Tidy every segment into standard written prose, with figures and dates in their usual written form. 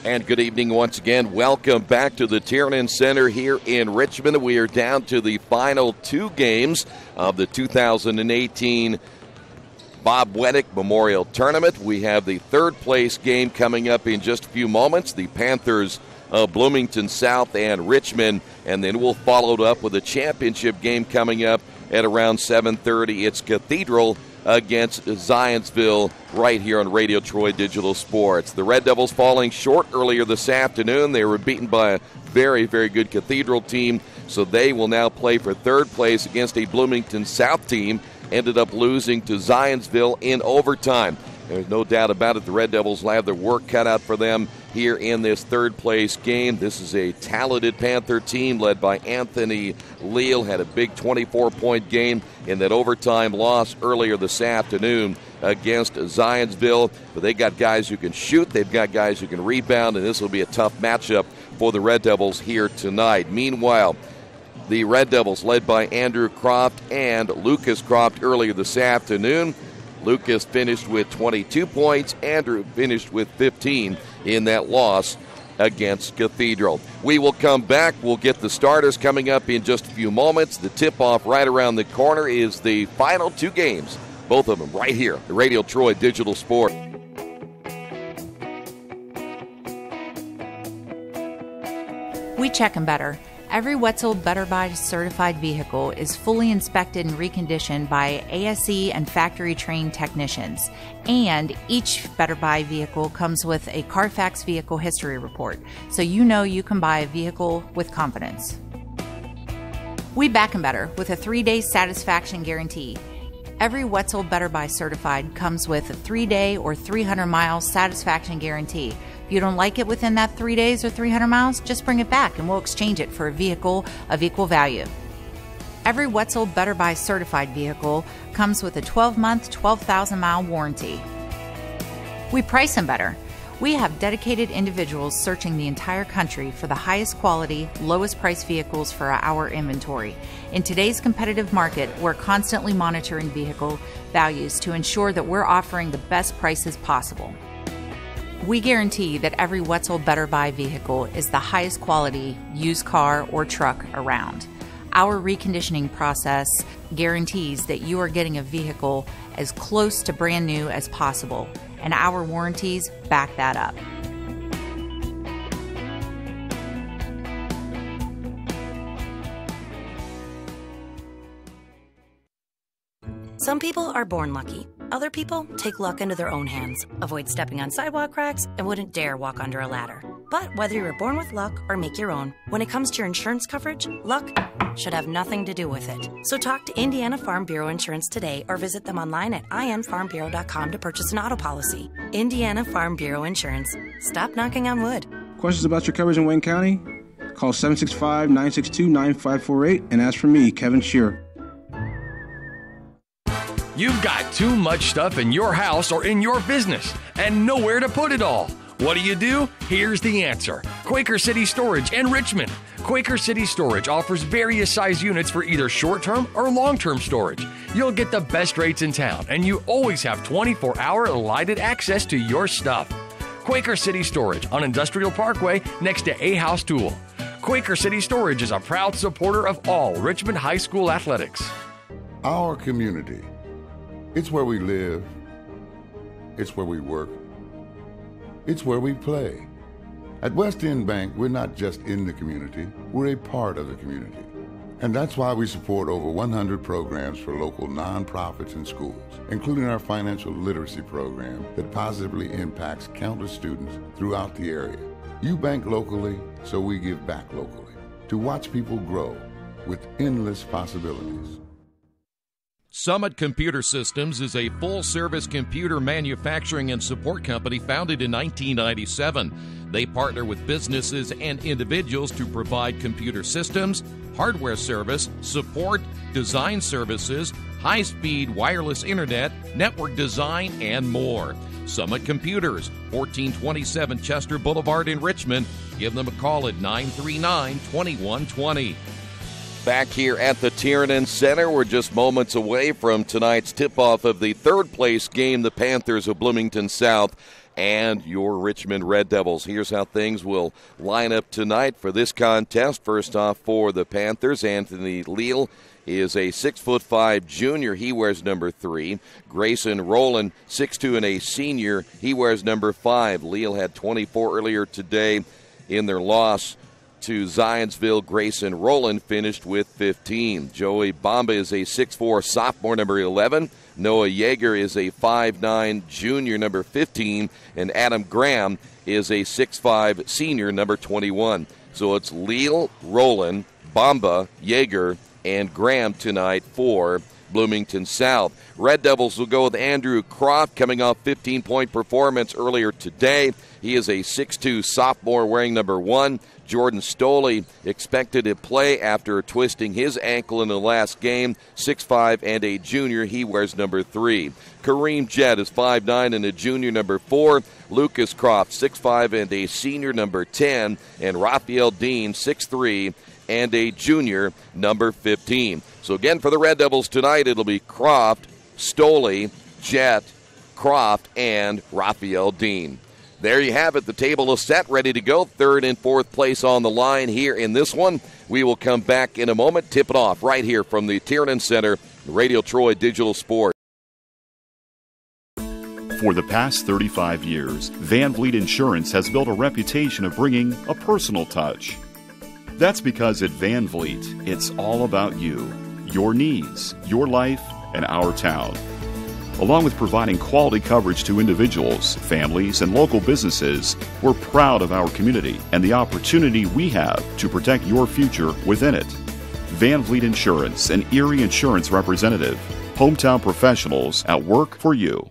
And good evening once again. Welcome back to the Tiernan Center here in Richmond. We are down to the final two games of the 2018 Bob Wettig Memorial Tournament. We have the third place game coming up in just a few moments. The Panthers of Bloomington South and Richmond. And then we'll follow it up with a championship game coming up at around 7:30. It's Cathedral against Zionsville right here on Radio Troy Digital Sports. The Red Devils falling short earlier this afternoon. They were beaten by a very, very good Cathedral team, so they will now play for third place against a Bloomington South team. Ended up losing to Zionsville in overtime. There's no doubt about it. The Red Devils will have their work cut out for them here in this third place game. This is a talented Panther team led by Anthony Leal. Had a big 24-point game in that overtime loss earlier this afternoon against Zionsville. But they got guys who can shoot. They've got guys who can rebound, and this will be a tough matchup for the Red Devils here tonight. Meanwhile, the Red Devils led by Andrew Croft and Lucas Croft earlier this afternoon. Lucas finished with 22 points. Andrew finished with 15 in that loss against Cathedral. We will come back. We'll get the starters coming up in just a few moments. The tip-off right around the corner is the final two games, both of them right here, the Radio Troy Digital Sport. We check them better. Every Wetzel Better Buy certified vehicle is fully inspected and reconditioned by ASE and factory-trained technicians. And each Better Buy vehicle comes with a Carfax vehicle history report, so you know you can buy a vehicle with confidence. We back them better with a 3-day satisfaction guarantee. Every Wetzel Better Buy certified comes with a 3-day or 300-mile satisfaction guarantee. If you don't like it within that 3 days or 300 miles, just bring it back and we'll exchange it for a vehicle of equal value. Every Wetzel Better Buy certified vehicle comes with a 12-month, 12,000-mile warranty. We price them better. We have dedicated individuals searching the entire country for the highest quality, lowest price vehicles for our inventory. In today's competitive market, we're constantly monitoring vehicle values to ensure that we're offering the best prices possible. We guarantee that every Wetzel Better Buy vehicle is the highest quality used car or truck around. Our reconditioning process guarantees that you are getting a vehicle as close to brand new as possible, and our warranties back that up. Some people are born lucky. Other people take luck into their own hands, avoid stepping on sidewalk cracks, and wouldn't dare walk under a ladder. But whether you're born with luck or make your own, when it comes to your insurance coverage, luck should have nothing to do with it. So talk to Indiana Farm Bureau Insurance today or visit them online at infarmbureau.com to purchase an auto policy. Indiana Farm Bureau Insurance. Stop knocking on wood. Questions about your coverage in Wayne County? Call 765-962-9548 and ask for me, Kevin Shearer. You've got too much stuff in your house or in your business and nowhere to put it all. What do? Here's the answer. Quaker City Storage in Richmond. Quaker City Storage offers various size units for either short-term or long-term storage. You'll get the best rates in town, and you always have 24-hour lighted access to your stuff. Quaker City Storage on Industrial Parkway next to A House Tool. Quaker City Storage is a proud supporter of all Richmond High School athletics. Our community. It's where we live. It's where we work. It's where we play. At West End Bank, we're not just in the community, we're a part of the community. And that's why we support over 100 programs for local nonprofits and schools, including our financial literacy program that positively impacts countless students throughout the area. You bank locally, so we give back locally to watch people grow with endless possibilities. Summit Computer Systems is a full-service computer manufacturing and support company founded in 1997. They partner with businesses and individuals to provide computer systems, hardware service, support, design services, high-speed wireless internet, network design, and more. Summit Computers, 1427 Chester Boulevard in Richmond. Give them a call at 939-2120. Back here at the Tiernan Center, we're just moments away from tonight's tip-off of the third-place game, the Panthers of Bloomington South and your Richmond Red Devils. Here's how things will line up tonight for this contest. First off, for the Panthers, Anthony Leal is a 6'5" junior. He wears number 3. Grayson Rowland, 6'2" and a senior. He wears number 5. Leal had 24 earlier today in their loss to Zionsville. Grayson Rowland finished with 15. Joey Bamba is a 6'4" sophomore, number 11. Noah Yeager is a 5'9" junior, number 15. And Adam Graham is a 6'5" senior, number 21. So it's Leal, Rowland, Bamba, Yeager, and Graham tonight for Bloomington South. Red Devils will go with Andrew Croft, coming off 15-point performance earlier today. He is a 6'2" sophomore wearing number 1. Jordan Stoley expected to play after twisting his ankle in the last game. 6'5" and a junior. He wears number 3. Kareem Jett is 5'9" and a junior, number 4. Lucas Croft, 6'5" and a senior, number 10. And Raphael Dean, 6'3" and a junior, number 15. So again, for the Red Devils tonight, it'll be Croft, Stoley, Jett, Croft, and Raphael Dean. There you have it. The table is set, ready to go. Third and fourth place on the line here in this one. We will come back in a moment, tip it off right here from the Tiernan Center, Radio Troy Digital Sports. For the past 35 years, Van Vliet Insurance has built a reputation of bringing a personal touch. That's because at Van Vliet, it's all about you, your needs, your life, and our town. Along with providing quality coverage to individuals, families, and local businesses, we're proud of our community and the opportunity we have to protect your future within it. Van Vliet Insurance, an Erie Insurance representative. Hometown professionals at work for you.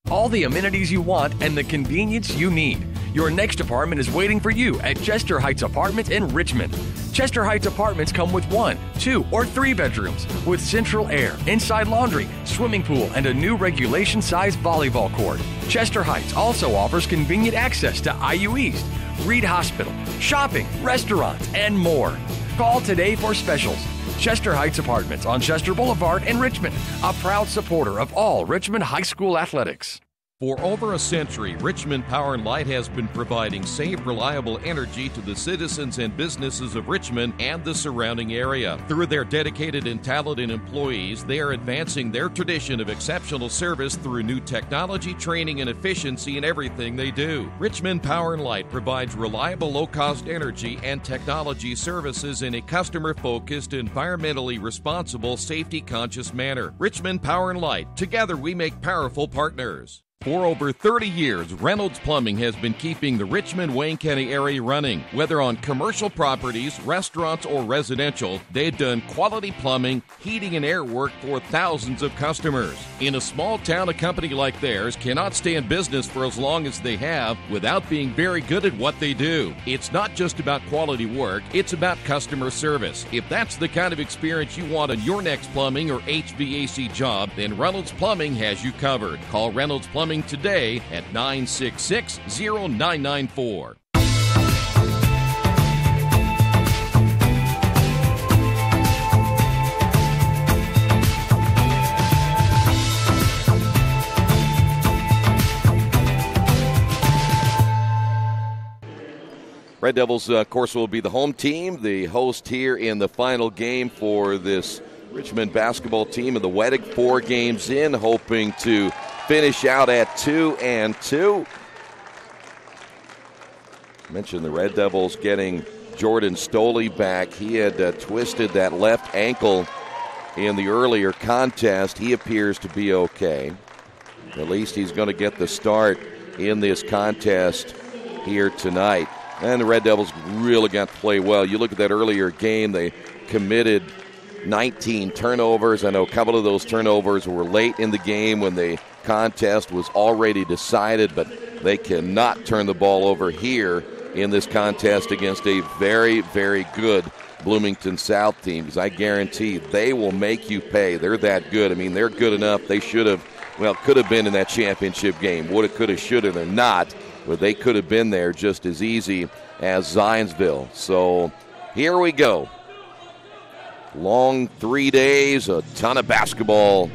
All the amenities you want and the convenience you need. Your next apartment is waiting for you at Chester Heights Apartments in Richmond. Chester Heights Apartments come with 1, 2, or 3 bedrooms with central air, inside laundry, swimming pool, and a new regulation-size volleyball court. Chester Heights also offers convenient access to IU East, Reed Hospital, shopping, restaurants, and more. Call today for specials. Chester Heights Apartments on Chester Boulevard in Richmond, a proud supporter of all Richmond High School athletics. For over a century, Richmond Power & Light has been providing safe, reliable energy to the citizens and businesses of Richmond and the surrounding area. Through their dedicated and talented employees, they are advancing their tradition of exceptional service through new technology, training, and efficiency in everything they do. Richmond Power & Light provides reliable, low-cost energy and technology services in a customer-focused, environmentally responsible, safety-conscious manner. Richmond Power & Light. Together we make powerful partners. For over 30 years, Reynolds Plumbing has been keeping the Richmond-Wayne County area running. Whether on commercial properties, restaurants, or residential, they've done quality plumbing, heating, and air work for thousands of customers. In a small town, a company like theirs cannot stay in business for as long as they have without being very good at what they do. It's not just about quality work, it's about customer service. If that's the kind of experience you want on your next plumbing or HVAC job, then Reynolds Plumbing has you covered. Call Reynolds Plumbing today at 966-0994. Red Devils, of course, will be the home team, the host here in the final game for this Richmond basketball team. And the Wettig 4 games in, hoping to finish out at 2-2. I mentioned the Red Devils getting Jordan Stoley back. He had twisted that left ankle in the earlier contest. He appears to be okay. At least he's going to get the start in this contest here tonight. And the Red Devils really got to play well. You look at that earlier game, they committed 19 turnovers. I know a couple of those turnovers were late in the game when the contest was already decided, but they cannot turn the ball over here in this contest against a very, very good Bloomington South team, because I guarantee they will make you pay. They're that good. I mean, they're good enough. They should have, could have been in that championship game. Woulda, coulda, shoulda, they're not, but they could have been there just as easy as Zionsville. So here we go. Long 3 days, a ton of basketball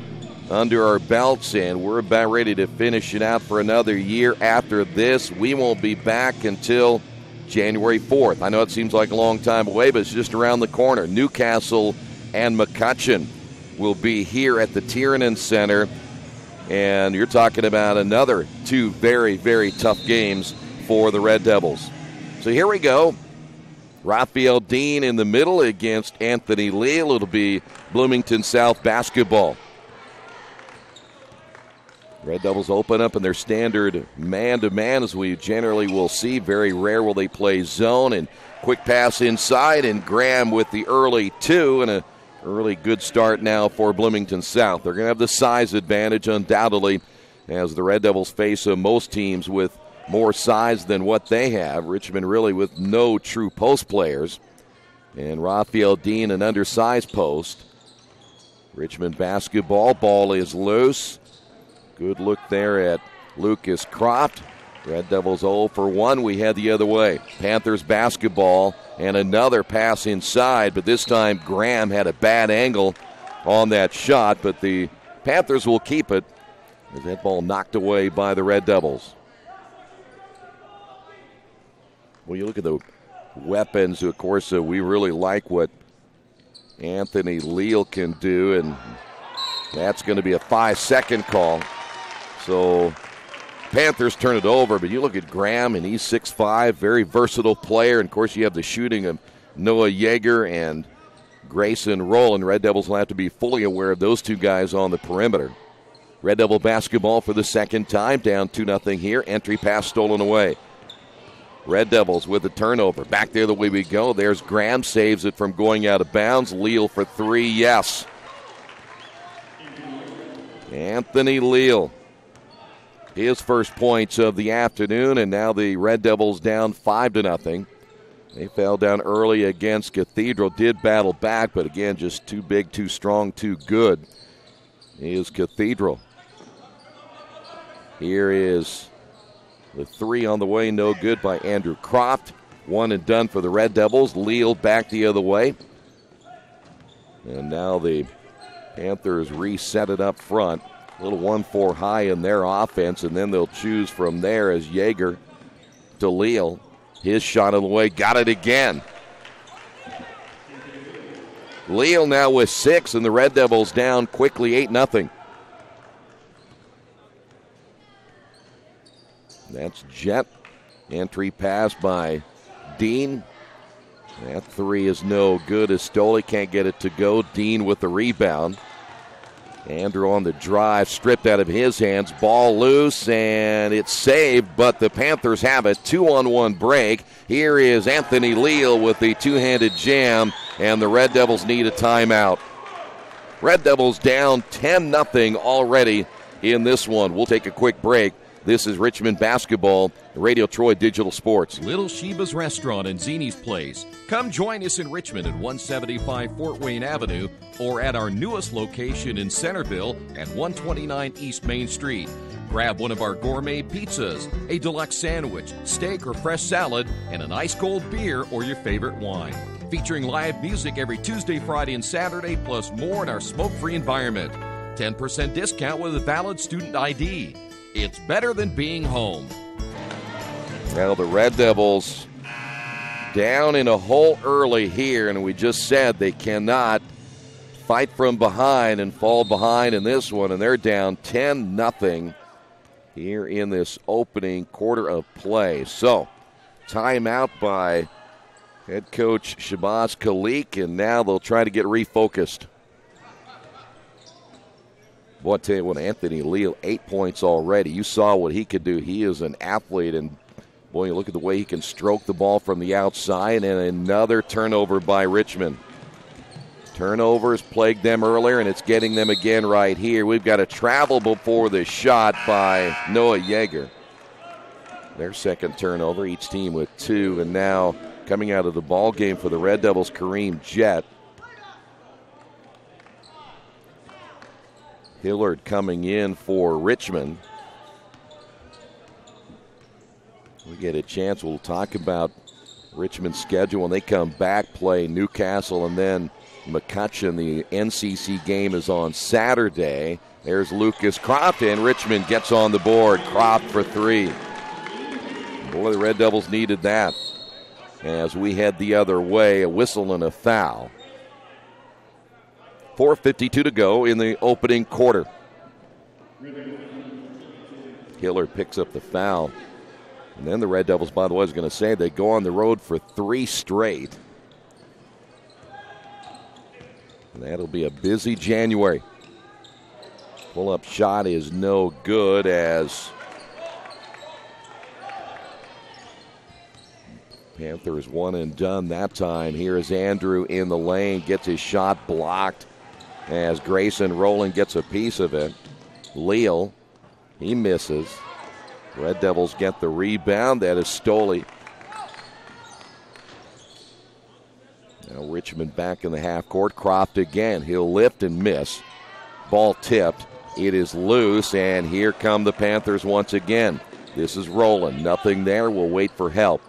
under our belts, and we're about ready to finish it out for another year. After this, we won't be back until January 4th. I know it seems like a long time away, but it's just around the corner. Newcastle and McCutcheon will be here at the Tiernan Center, and you're talking about another 2 very, very tough games for the Red Devils. So here we go. Raphael Dean in the middle against Anthony Leal. It'll be Bloomington South basketball. Red Devils open up in their standard man-to-man, as we generally will see. Very rare will they play zone, and quick pass inside, and Graham with the early 2, and a early good start now for Bloomington South. They're going to have the size advantage undoubtedly, as the Red Devils face most teams with more size than what they have. Richmond really with no true post players, and Raphael Dean an undersized post. Richmond basketball, ball is loose. Good look there at Lucas Croft. Red Devils 0 for 1. We head the other way. Panthers basketball, and another pass inside, but this time Graham had a bad angle on that shot, but the Panthers will keep it as that ball knocked away by the Red Devils. Well, you look at the weapons, of course, we really like what Anthony Leal can do, and that's going to be a 5-second call. So Panthers turn it over, but you look at Graham, and he's 6'5", very versatile player. And, of course, you have the shooting of Noah Yeager and Grayson Rowland. Red Devils will have to be fully aware of those 2 guys on the perimeter. Red Devil basketball for the second time, down 2-0 here. Entry pass stolen away. Red Devils with a turnover. Back there the way we go. There's Graham, saves it from going out of bounds. Leal for 3, yes. Anthony Leal. His first points of the afternoon, and now the Red Devils down 5-0. They fell down early against Cathedral, did battle back, but again, just too big, too strong, too good is Cathedral. Here is the 3 on the way, no good by Andrew Croft. 1 and done for the Red Devils. Leal back the other way. And now the Panthers reset it up front. A little 1-4 high in their offense, and then they'll choose from there as Yeager to Leal. His shot on the way, got it again. Leal now with 6, and the Red Devils down quickly 8-0. That's Jet. Entry pass by Dean. That 3 is no good as Stoley can't get it to go. Dean with the rebound. Andrew on the drive, stripped out of his hands. Ball loose, and it's saved, but the Panthers have it. 2-on-1 break. Here is Anthony Leal with the 2-handed jam, and the Red Devils need a timeout. Red Devils down 10-0 already in this one. We'll take a quick break. This is Richmond basketball, Radio Troy Digital Sports. Little Sheba's Restaurant and Zini's Place. Come join us in Richmond at 175 Fort Wayne Avenue or at our newest location in Centerville at 129 East Main Street. Grab one of our gourmet pizzas, a deluxe sandwich, steak or fresh salad, and an ice-cold beer or your favorite wine. Featuring live music every Tuesday, Friday, and Saturday, plus more in our smoke-free environment. 10% discount with a valid student ID. It's better than being home. Well, the Red Devils down in a hole early here, and we just said they cannot fight from behind and fall behind in this one, and they're down 10-0 here in this opening quarter of play. So, timeout by head coach Shabazz Khalik, and now they'll try to get refocused. Boy, I tell you what, Anthony Leal, 8 points already. You saw what he could do. He is an athlete, and boy, you look at the way he can stroke the ball from the outside, and another turnover by Richmond. Turnovers plagued them earlier, and it's getting them again right here. We've got a travel before the shot by Noah Yeager. Their second turnover, each team with 2, and now coming out of the ball game for the Red Devils, Kareem Jett. Hillard coming in for Richmond. We get a chance. We'll talk about Richmond's schedule when they come back, play Newcastle and then McCutcheon. The NCC game is on Saturday. There's Lucas Croft, and Richmond gets on the board. Croft for 3. Boy, the Red Devils needed that. As we head the other way, a whistle and a foul. 4:52 to go in the opening quarter. Hiller picks up the foul. And then the Red Devils, by the way, I was going to say, they go on the road for 3 straight. And that'll be a busy January. Pull-up shot is no good as Panthers one and done that time. Here is Andrew in the lane, gets his shot blocked as Grayson Rowland gets a piece of it. Leal, he misses. Red Devils get the rebound. That is Stoley. Now Richmond back in the half court. Croft again. He'll lift and miss. Ball tipped. It is loose, and here come the Panthers once again. This is Rowland. Nothing there. We'll wait for help.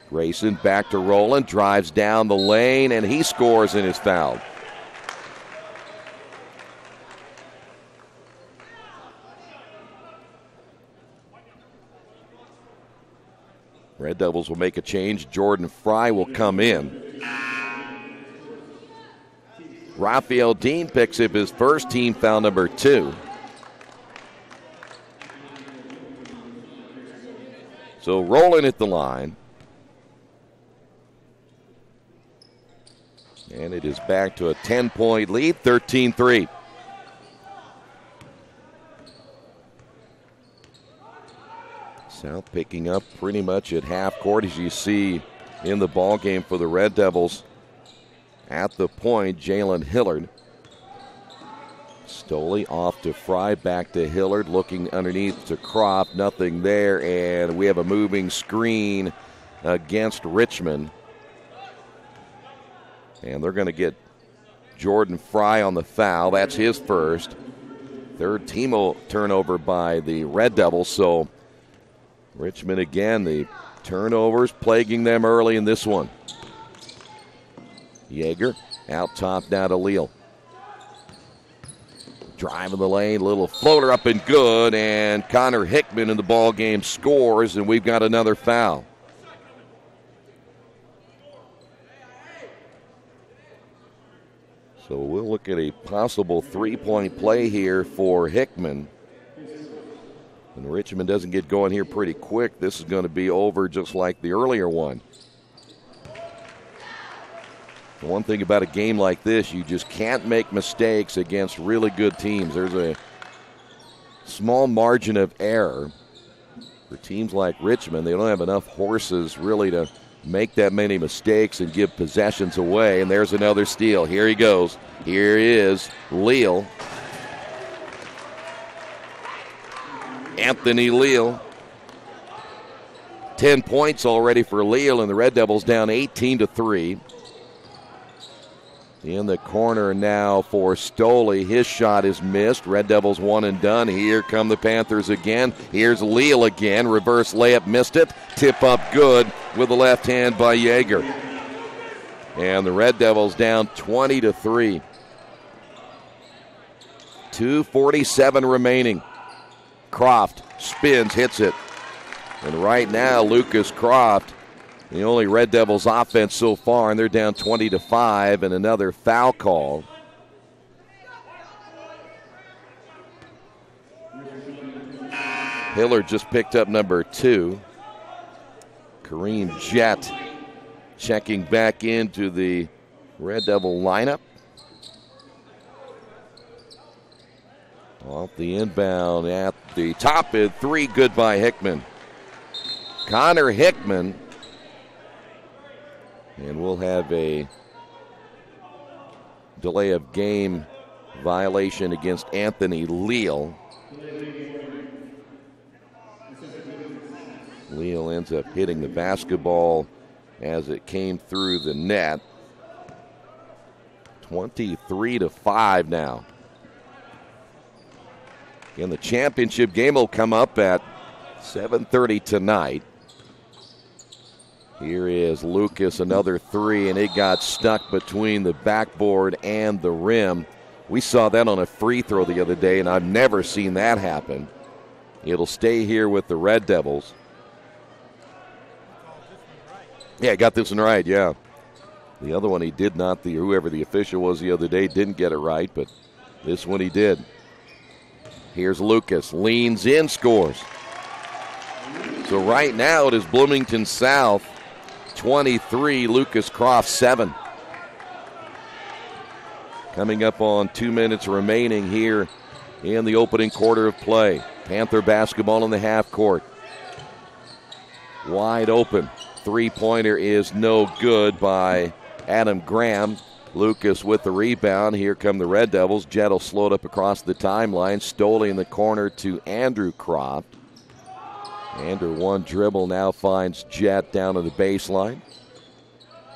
Grayson back to Rowland. Drives down the lane, and he scores and is fouled. Red Devils will make a change. Jordan Fry will come in. Raphael Dean picks up his first team foul, number 2. So Rowland at the line. And it is back to a 10-point lead, 13-3. South picking up pretty much at half court, as you see in the ball game for the Red Devils. At the point, Jalen Hillard. Stoley off to Fry, back to Hillard, looking underneath to Croft, nothing there, and we have a moving screen against Richmond. And they're going to get Jordan Fry on the foul. That's his first. Third team turnover by the Red Devils, so Richmond again, the turnovers plaguing them early in this one. Yeager out top now to Leal. Driving the lane, little floater up and good, and Connor Hickman in the ball game scores, and we've got another foul. So we'll look at a possible 3-point play here for Hickman. And Richmond doesn't get going here pretty quick. This is going to be over just like the earlier one. The one thing about a game like this, you just can't make mistakes against really good teams. There's a small margin of error for teams like Richmond. They don't have enough horses really to make that many mistakes and give possessions away. And there's another steal. Here he goes. Here is Leal. Anthony Leal. 10 points already for Leal, and the Red Devils down 18-3. In the corner now for Stoley. His shot is missed. Red Devils one and done. Here come the Panthers again. Here's Leal again. Reverse layup, missed it. Tip up good with the left hand by Yeager. And the Red Devils down 20-3. 2:47 remaining. Croft spins, hits it. And right now, Lucas Croft, the only Red Devils offense so far, and they're down 20-5, and another foul call. Hillard just picked up number 2. Kareem Jett checking back into the Red Devil lineup. Off the inbound at the top of 3, good by Hickman. Connor Hickman. And we'll have a delay of game violation against Anthony Leal. Leal ends up hitting the basketball as it came through the net. 23-5 now. And the championship game will come up at 7:30 tonight. Here is Lucas, another three, and it got stuck between the backboard and the rim. We saw that on a free throw the other day, and I've never seen that happen. It'll stay here with the Red Devils. Yeah, got this one right, yeah. The other one he did not. Whoever the official was the other day didn't get it right, but this one he did. Here's Lucas, leans in, scores. So right now it is Bloomington South 23, Lucas Croft 7. Coming up on 2 minutes remaining here in the opening quarter of play. Panther basketball in the half court. Wide open. Three-pointer is no good by Adam Graham. Lucas with the rebound. Here come the Red Devils. Jett will slow it up across the timeline. Stoley in the corner to Andrew Croft. Andrew one dribble now finds Jett down to the baseline.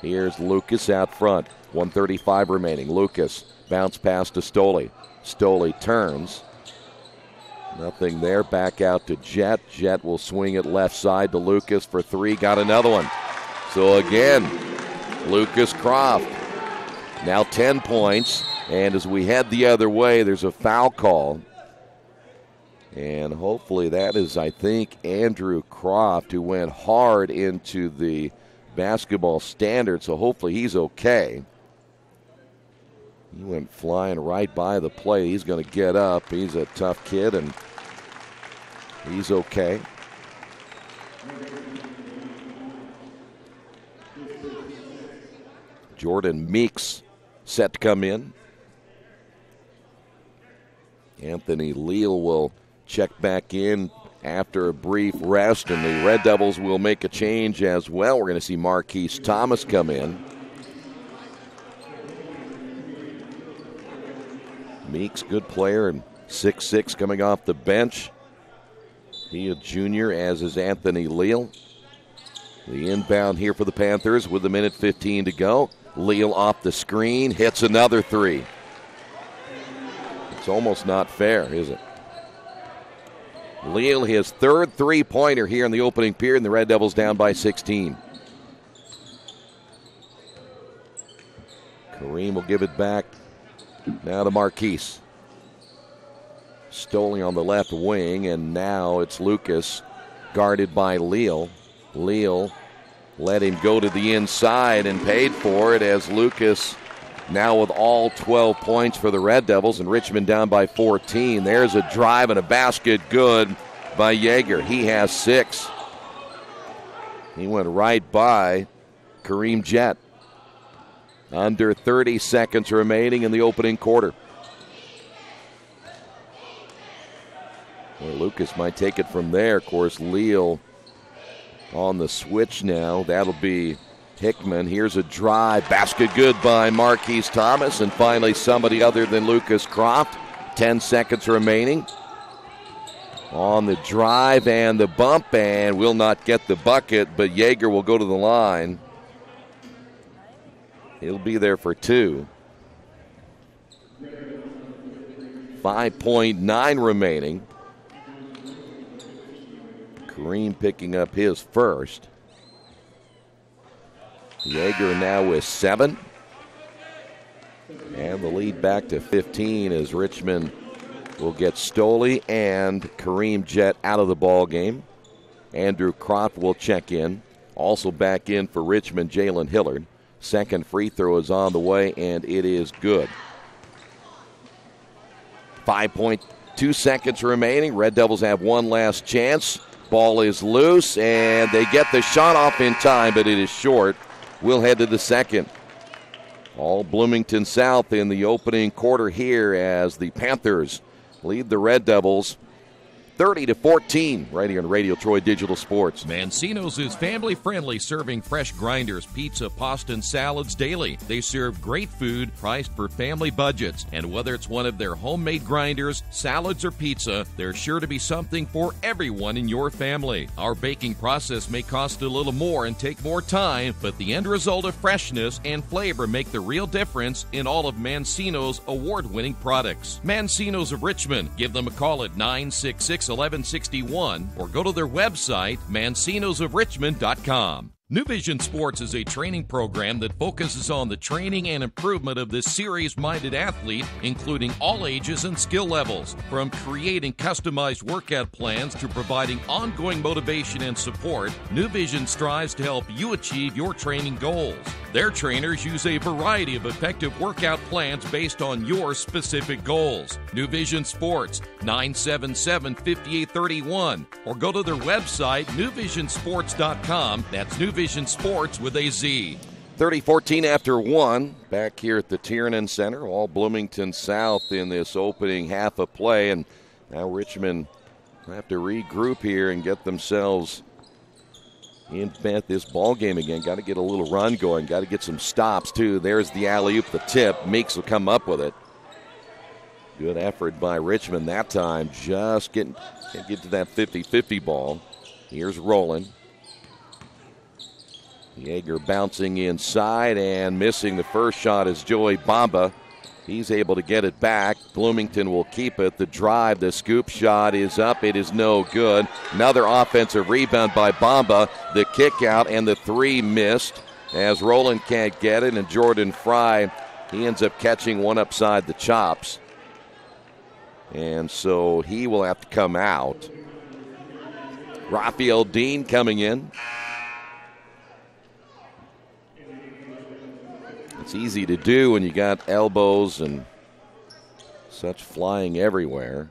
Here's Lucas out front. 1:35 remaining. Lucas bounce pass to Stoley. Stoley turns. Nothing there. Back out to Jett. Jett will swing it left side to Lucas for three. Got another one. So again, Lucas Croft. Now 10 points. And as we head the other way, there's a foul call. And hopefully that is, I think, Andrew Croft, who went hard into the basketball standard. So hopefully he's okay. He went flying right by the play. He's going to get up. He's a tough kid, and he's okay. Jordan Meeks set to come in. Anthony Leal will check back in after a brief rest, and the Red Devils will make a change as well. We're going to see Marquise Thomas come in. Meeks, good player, and 6'6", coming off the bench. He a junior, as is Anthony Leal. The inbound here for the Panthers with 1:15 to go. Leal off the screen, hits another three. It's almost not fair, is it? Leal, his third three-pointer here in the opening period, and the Red Devils down by 16. Kareem will give it back. Now to Marquise. Stoley on the left wing, and now it's Lucas guarded by Leal. Leal let him go to the inside and paid for it as Lucas now with all 12 points for the Red Devils, and Richmond down by 14. There's a drive and a basket good by Yeager. He has 6. He went right by Kareem Jett. Under 30 seconds remaining in the opening quarter. Well, Lucas might take it from there. Of course, Leal on the switch now. That'll be Hickman. Here's a drive. Basket good by Marquise Thomas. And finally, somebody other than Lucas Croft. 10 seconds remaining. On the drive and the bump, and will not get the bucket, but Yeager will go to the line. He'll be there for 2. 5.9 remaining. Kareem picking up his first. Yeager now with 7. And the lead back to 15 as Richmond will get Stoley and Kareem Jett out of the ball game. Andrew Croft will check in. Also back in for Richmond, Jalen Hillard. Second free throw is on the way, and it is good. 5.2 seconds remaining. Red Devils have one last chance. Ball is loose, and they get the shot off in time, but it is short. We'll head to the second. All Bloomington South in the opening quarter here as the Panthers lead the Red Devils 30-14 right here on Radio Troy Digital Sports. Mancino's is family friendly, serving fresh grinders, pizza, pasta, and salads daily. They serve great food priced for family budgets. And whether it's one of their homemade grinders, salads, or pizza, there's sure to be something for everyone in your family. Our baking process may cost a little more and take more time, but the end result of freshness and flavor make the real difference in all of Mancino's award-winning products. Mancino's of Richmond. Give them a call at 966-1161 or go to their website, mancinosofrichmond.com. New Vision Sports is a training program that focuses on the training and improvement of this serious-minded athlete, including all ages and skill levels. From creating customized workout plans to providing ongoing motivation and support, New Vision strives to help you achieve your training goals. Their trainers use a variety of effective workout plans based on your specific goals. New Vision Sports, 977-5831, or go to their website, newvisionsports.com. That's New Vision Sports with a Z. 30-14 after 1, back here at the Tiernan Center, all Bloomington South in this opening half of play, and now Richmond will have to regroup here and get themselves in this ball game again. Got to get a little run going, got to get some stops too. There's the alley-oop, the tip. Meeks will come up with it. Good effort by Richmond that time, just can't get to that 50-50 ball. Here's Rowland. Yeager bouncing inside and missing the first shot is Joey Bamba. He's able to get it back. Bloomington will keep it. The drive, the scoop shot is up. It is no good. Another offensive rebound by Bamba. The kick out and the three missed as Rowland can't get it. And Jordan Fry, he ends up catching one upside the chops. And so he will have to come out. Raphael Dean coming in. It's easy to do when you got elbows and such flying everywhere.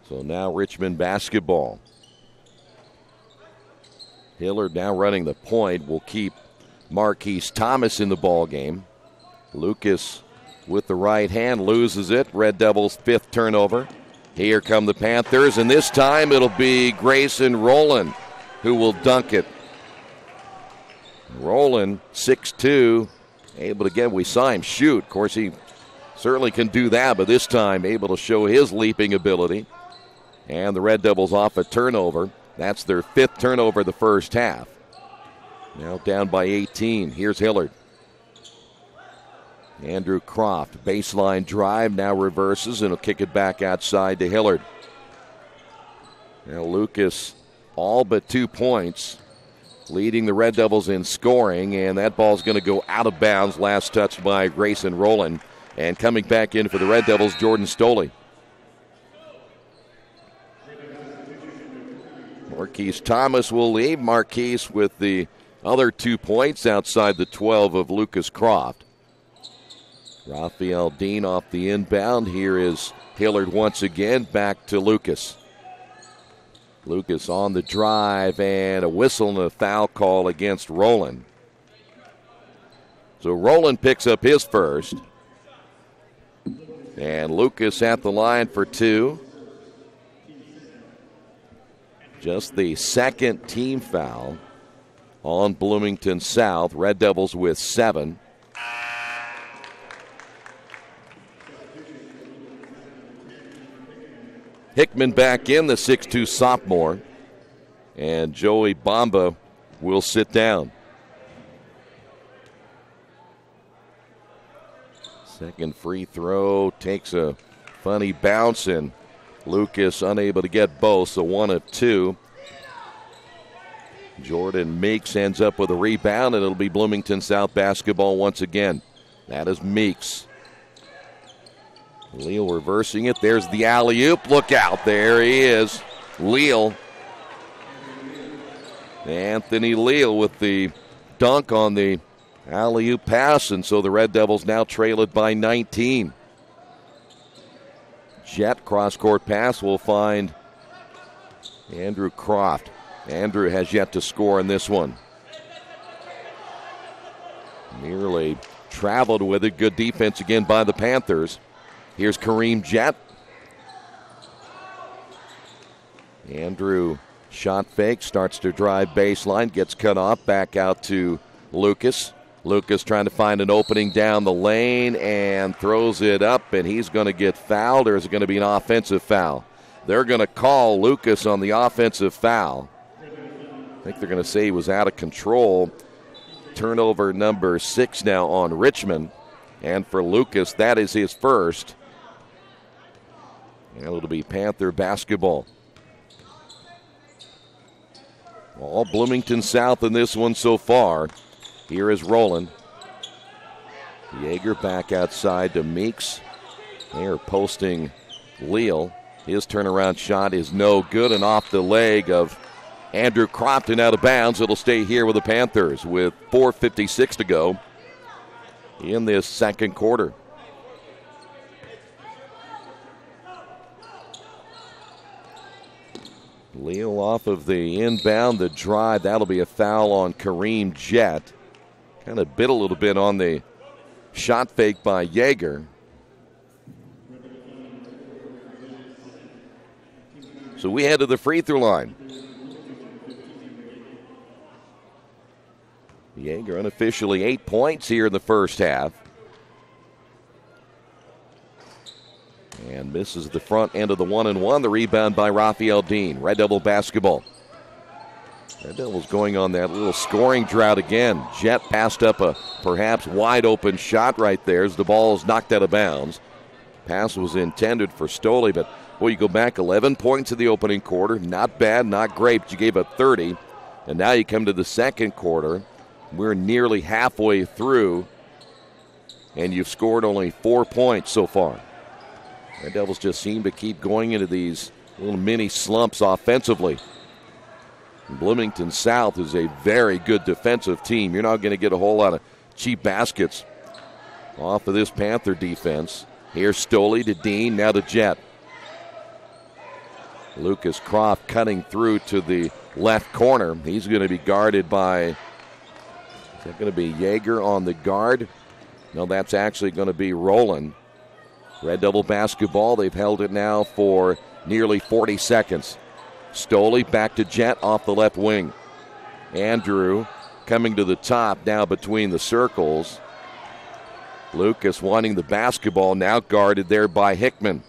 So now Richmond basketball. Hillard now running the point will keep Marquise Thomas in the ball game. Lucas with the right hand loses it. Red Devils' fifth turnover. Here come the Panthers, and this time it'll be Grayson Rowland who will dunk it. Rowland, 6'2", able to get, we saw him shoot. Of course, he certainly can do that, but this time able to show his leaping ability. And the Red Devils off a turnover. That's their fifth turnover the first half. Now down by 18. Here's Hillard. Andrew Croft, baseline drive, now reverses and will kick it back outside to Hillard. Now Lucas, all but 2 points, leading the Red Devils in scoring, and that ball's going to go out of bounds. Last touch by Grayson Rowland. And coming back in for the Red Devils, Jordan Stoley. Marquise Thomas will leave. Marquise with the other 2 points outside the 12 of Lucas Croft. Raphael Dean off the inbound. Here is Hillard once again, back to Lucas. Lucas on the drive, and a whistle and a foul call against Rowland. So Rowland picks up his first. And Lucas at the line for two. Just the second team foul on Bloomington South. Red Devils with 7. Hickman back in, the 6'2 sophomore. And Joey Bamba will sit down. Second free throw takes a funny bounce, and Lucas unable to get both, so 1 of 2. Jordan Meeks ends up with a rebound, and it'll be Bloomington South basketball once again. That is Meeks. Leal reversing it. There's the alley-oop. Look out. There he is. Leal. Anthony Leal with the dunk on the alley-oop pass, and so the Red Devils now trail it by 19. Jet cross-court pass will find Andrew Croft. Andrew has yet to score in this one. Nearly traveled with it. Good defense again by the Panthers. Here's Kareem Jet. Andrew shot fake, starts to drive baseline, gets cut off, back out to Lucas. Lucas trying to find an opening down the lane and throws it up, and he's going to get fouled, or is it going to be an offensive foul? They're going to call Lucas on the offensive foul. I think they're going to say he was out of control. Turnover number 6 now on Richmond. And for Lucas, that is his first. And it'll be Panther basketball. All Bloomington South in this one so far. Here is Rowland. Yeager back outside to Meeks. They are posting Leal. His turnaround shot is no good and off the leg of Andrew Crofton out of bounds. It'll stay here with the Panthers with 4:56 to go in this second quarter. Leal off of the inbound, the drive. That'll be a foul on Kareem Jett. Kind of bit a little bit on the shot fake by Yeager. So we head to the free throw line. Yeager unofficially 8 points here in the first half. And misses the front end of the 1-and-1. The rebound by Raphael Dean. Red Devil basketball. Red Devils going on that little scoring drought again. Jett passed up a perhaps wide open shot right there as the ball is knocked out of bounds. Pass was intended for Stoley, but boy, you go back 11 points in the opening quarter. Not bad, not great, but you gave up 30. And now you come to the second quarter. We're nearly halfway through, and you've scored only 4 points so far. Red Devils just seem to keep going into these little mini slumps offensively. Bloomington South is a very good defensive team. You're not going to get a whole lot of cheap baskets off of this Panther defense. Here's Stoley to Dean, now to Jett. Lucas Croft cutting through to the left corner. He's going to be guarded by, is that going to be Yeager on the guard? No, that's actually going to be Rowland. Red Devil basketball, they've held it now for nearly 40 seconds. Stoley back to Jett off the left wing. Andrew coming to the top now between the circles. Lucas wanting the basketball, now guarded there by Hickman.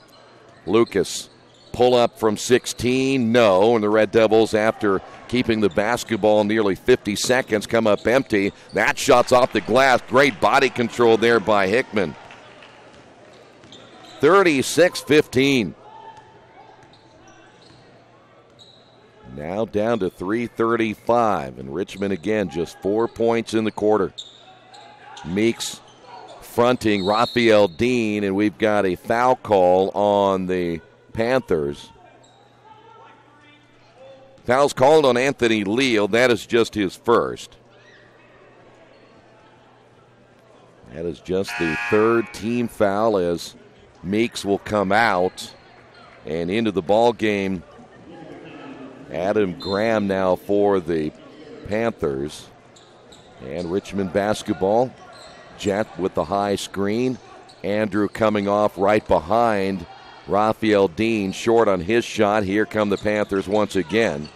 Lucas, pull up from 16, no, and the Red Devils, after keeping the basketball nearly 50 seconds, come up empty. That shot's off the glass. Great body control there by Hickman. 36-15. Now down to 3:35, and Richmond again just 4 points in the quarter. Meeks fronting Raphael Dean, and we've got a foul call on the Panthers. Foul's called on Anthony Leal. That is just his first. That is just the third team foul as Meeks will come out, and into the ball game Adam Graham now for the Panthers. And Richmond basketball. Jett with the high screen. Andrew coming off right behind Raphael Dean, short on his shot. Here come the Panthers once again.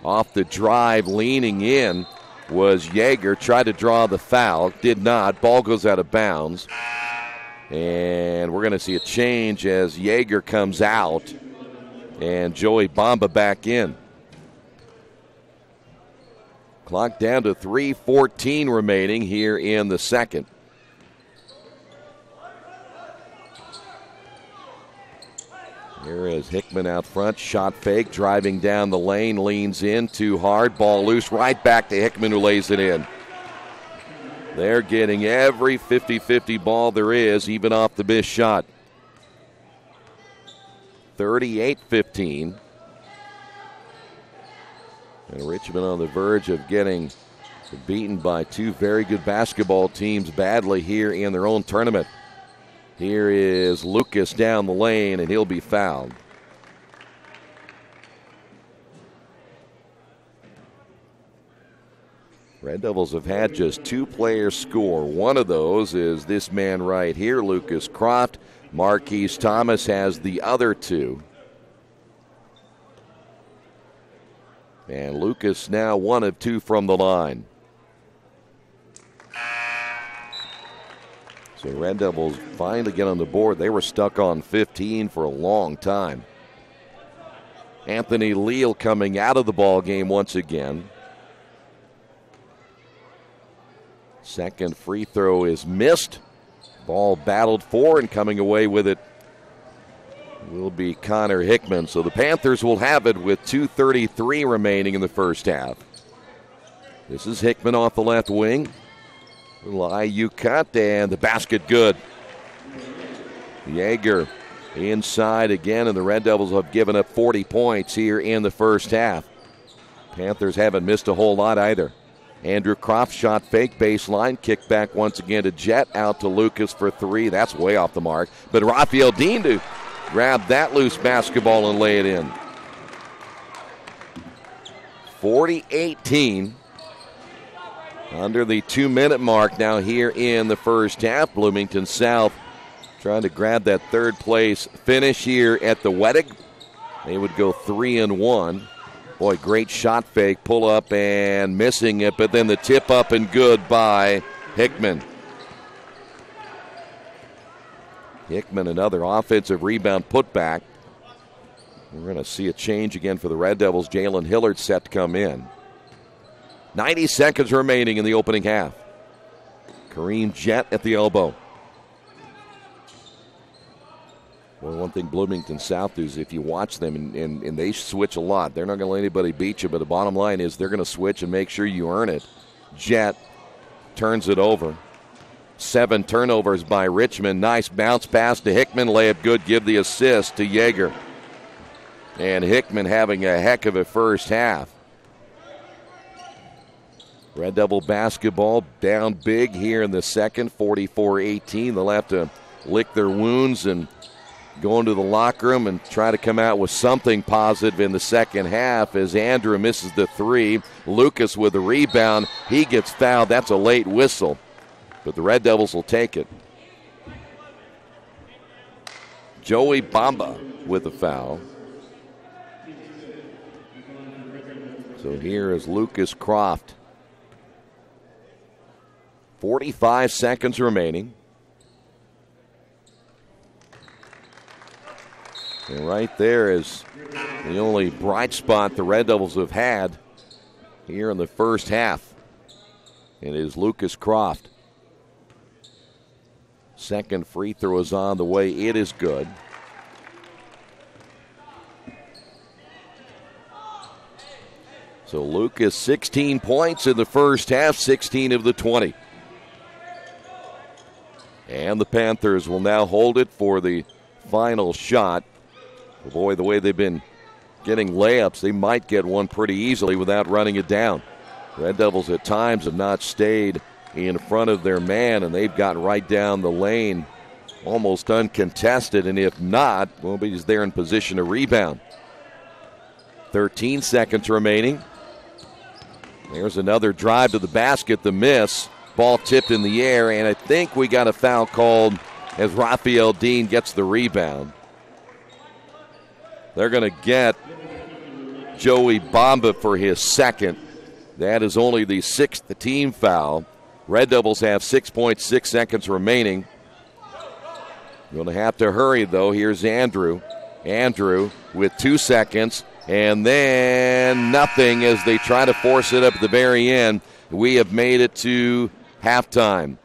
Off the drive, leaning in was Yeager. Tried to draw the foul, did not. Ball goes out of bounds. And we're going to see a change as Yeager comes out and Joey Bamba back in. Clock down to 3:14 remaining here in the second. Here is Hickman out front, shot fake, driving down the lane, leans in too hard, ball loose, right back to Hickman who lays it in. They're getting every 50-50 ball there is, even off the missed shot. 38-15. And Richmond on the verge of getting beaten by two very good basketball teams badly here in their own tournament. Here is Lucas down the lane, and he'll be fouled. Red Devils have had just two players score. One of those is this man right here, Lucas Croft. Marquise Thomas has the other two. And Lucas now 1 of 2 from the line. So Red Devils finally get on the board. They were stuck on 15 for a long time. Anthony Leal coming out of the ball game once again. Second free throw is missed. Ball battled for, and coming away with it will be Connor Hickman. So the Panthers will have it with 2:33 remaining in the first half. This is Hickman off the left wing. Little IU cut, and the basket good. Yeager inside again, and the Red Devils have given up 40 points here in the first half. Panthers haven't missed a whole lot either. Andrew Croft shot fake baseline, kick back once again to Jet, out to Lucas for three. That's way off the mark. But Raphael Dean to grab that loose basketball and lay it in. 40-18. Under the 2-minute mark now here in the first half. Bloomington South trying to grab that third place finish here at the Wettig. They would go 3-1. Boy, great shot fake, pull up and missing it, but then the tip up and good by Hickman. Hickman, another offensive rebound putback. We're going to see a change again for the Red Devils. Jalen Hillard set to come in. 90 seconds remaining in the opening half. Kareem Jett at the elbow. Well, one thing Bloomington South is if you watch them and they switch a lot, they're not going to let anybody beat you, but the bottom line is they're going to switch and make sure you earn it. Jett turns it over. 7 turnovers by Richmond. Nice bounce pass to Hickman. Layup good. Give the assist to Yeager. And Hickman having a heck of a first half. Red Devil basketball down big here in the second, 44-18. They'll have to lick their wounds and go into the locker room and try to come out with something positive in the second half as Andrew misses the three. Lucas with the rebound. He gets fouled. That's a late whistle, but the Red Devils will take it. Joey Bamba with the foul. So here is Lucas Croft. 45 seconds remaining. And right there is the only bright spot the Red Devils have had here in the first half. It is Lucas Croft. Second free throw is on the way. It is good. So Lucas, 16 points in the first half, 16 of the 20. And the Panthers will now hold it for the final shot. Boy, the way they've been getting layups, they might get one pretty easily without running it down. Red Devils at times have not stayed in front of their man, and they've gotten right down the lane, almost uncontested. And if not, well, he's there in position to rebound. 13 seconds remaining. There's another drive to the basket, the miss. Ball tipped in the air, and I think we got a foul called as Raphael Dean gets the rebound. They're going to get Joey Bamba for his second. That is only the 6th team foul. Red Devils have 6.6 seconds remaining. Going to have to hurry, though. Here's Andrew. Andrew with 2 seconds, and then nothing as they try to force it up at the very end. We have made it to halftime.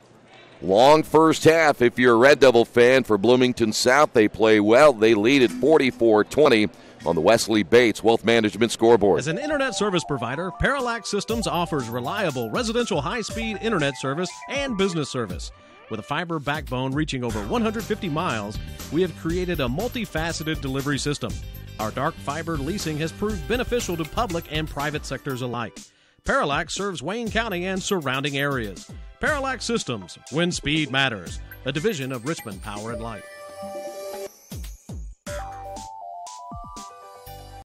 Long first half if you're a Red Devil fan. For Bloomington South, they play well. They lead at 44-20 on the Wesley Bates Wealth Management scoreboard. As an internet service provider, Parallax Systems offers reliable residential high-speed internet service and business service. With a fiber backbone reaching over 150 miles, we have created a multifaceted delivery system. Our dark fiber leasing has proved beneficial to public and private sectors alike. Parallax serves Wayne County and surrounding areas. Parallax Systems, when speed matters. A division of Richmond Power and Light.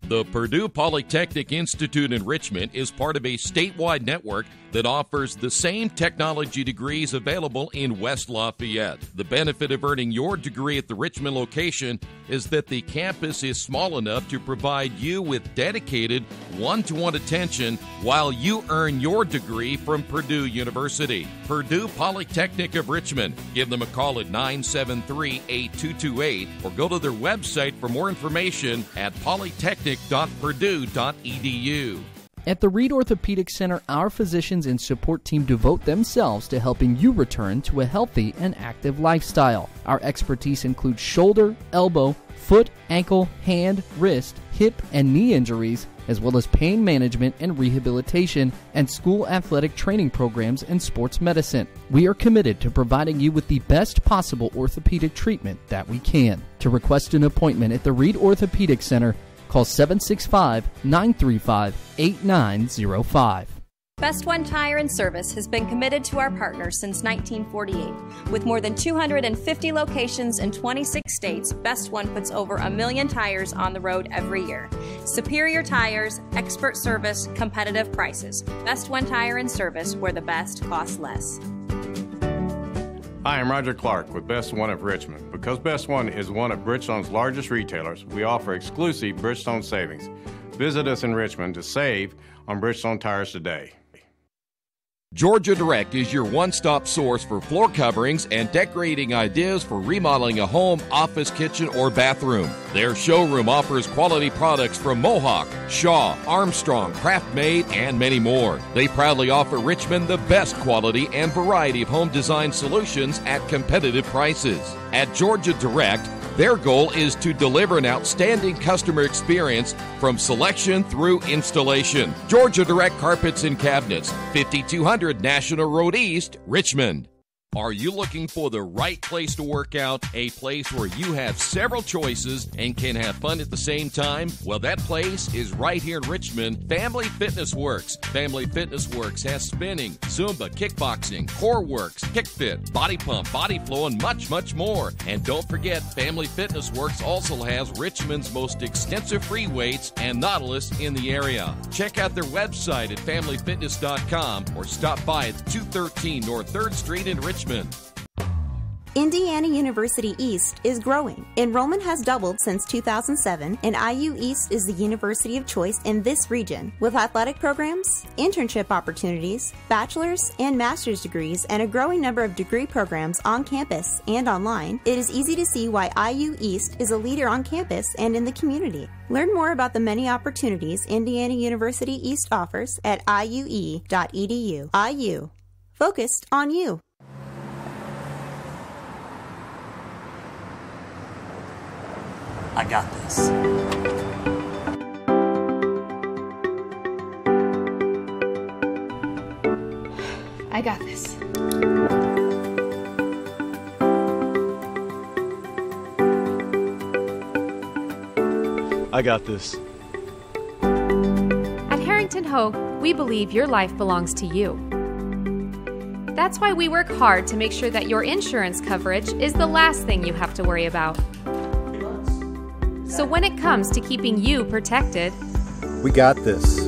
The Purdue Polytechnic Institute in Richmond is part of a statewide network that offers the same technology degrees available in West Lafayette. The benefit of earning your degree at the Richmond location is that the campus is small enough to provide you with dedicated one-to-one attention while you earn your degree from Purdue University. Purdue Polytechnic of Richmond. Give them a call at 973-8228 or go to their website for more information at polytechnic.purdue.edu. At the Reed Orthopedic Center, our physicians and support team devote themselves to helping you return to a healthy and active lifestyle. Our expertise includes shoulder, elbow, foot, ankle, hand, wrist, hip, and knee injuries, as well as pain management and rehabilitation, and school athletic training programs and sports medicine. We are committed to providing you with the best possible orthopedic treatment that we can. To request an appointment at the Reed Orthopedic Center, call 765-935-8905. Best One Tire and Service has been committed to our partners since 1948. With more than 250 locations in 26 states, Best One puts over 1 million tires on the road every year. Superior tires, expert service, competitive prices. Best One Tire and Service, where the best costs less. Hi, I'm Roger Clark with Best One of Richmond. Because Best One is one of Bridgestone's largest retailers, we offer exclusive Bridgestone savings. Visit us in Richmond to save on Bridgestone tires today. Georgia Direct is your one-stop source for floor coverings and decorating ideas for remodeling a home, office, kitchen, or bathroom. Their showroom offers quality products from Mohawk, Shaw, Armstrong, Craft-Made, and many more. They proudly offer Richmond the best quality and variety of home design solutions at competitive prices. At Georgia Direct, their goal is to deliver an outstanding customer experience from selection through installation. Georgia Direct Carpets and Cabinets, 5200 National Road East, Richmond. Are you looking for the right place to work out? A place where you have several choices and can have fun at the same time? Well, that place is right here in Richmond, Family Fitness Works. Family Fitness Works has spinning, Zumba, kickboxing, core works, kick fit, body pump, body flow, and much, much more. And don't forget, Family Fitness Works also has Richmond's most extensive free weights and Nautilus in the area. Check out their website at familyfitness.com or stop by at 213 North 3rd Street in Richmond. Indiana University East is growing. Enrollment has doubled since 2007, and IU East is the university of choice in this region. With athletic programs, internship opportunities, bachelor's and master's degrees, and a growing number of degree programs on campus and online, it is easy to see why IU East is a leader on campus and in the community. Learn more about the many opportunities Indiana University East offers at iue.edu. IU. Focused on you. I got this. I got this. I got this. At Harrington Hogue, we believe your life belongs to you. That's why we work hard to make sure that your insurance coverage is the last thing you have to worry about. So when it comes to keeping you protected, we got this.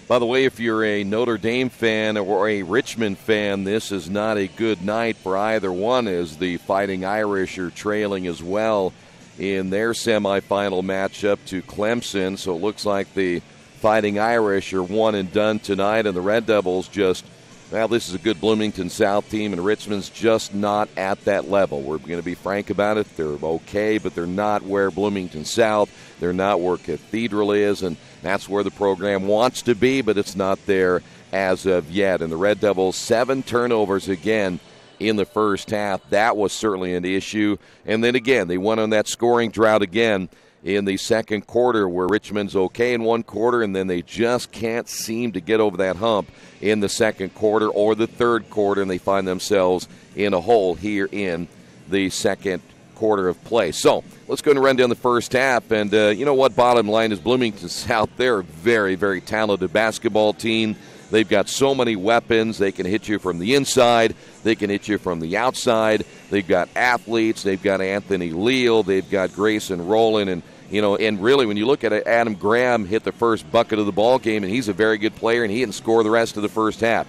By the way, if you're a Notre Dame fan or a Richmond fan, this is not a good night for either one, as the Fighting Irish are trailing as well in their semifinal matchup to Clemson. So it looks like the Fighting Irish are one and done tonight, and the Red Devils just, well, this is a good Bloomington South team, and Richmond's just not at that level. We're going to be frank about it. They're okay, but they're not where Bloomington South, they're not where Cathedral is, and that's where the program wants to be, but it's not there as of yet. And the Red Devils, 7 turnovers again in the first half. That was certainly an issue. And then again, they went on that scoring drought again in the second quarter, where Richmond's okay in one quarter, and then they just can't seem to get over that hump in the second quarter or the third quarter, and they find themselves in a hole here in the second quarter of play. So let's go and run down the first half. And you know what? Bottom line is Bloomington South, they're a very, very talented basketball team. They've got so many weapons. They can hit you from the inside. They can hit you from the outside. They've got athletes. They've got Anthony Leal. They've got Grayson Rowland. And, you know, and really when you look at it, Adam Graham hit the first bucket of the ball game, and he's a very good player, and he didn't score the rest of the first half.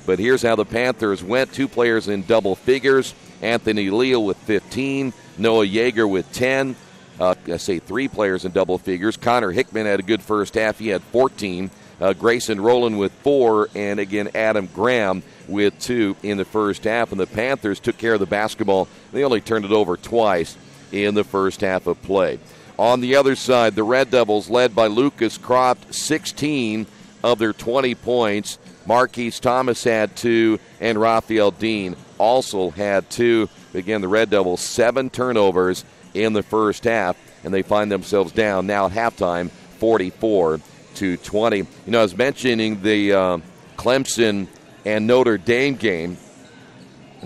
But here's how the Panthers went. 2 players in double figures. Anthony Leal with 15. Noah Yeager with 10. 3 players in double figures. Connor Hickman had a good first half. He had 14. Grayson Rowland with 4, and again Adam Graham with 2 in the first half. And the Panthers took care of the basketball They only turned it over twice in the first half of play. On the other side, the Red Devils, led by Lucas Croft, 16 of their 20 points. Marquise Thomas had 2, and Raphael Dean also had 2. Again, the Red Devils, 7 turnovers in the first half, and they find themselves down now at halftime, 44-20. I was mentioning the Clemson and Notre Dame game.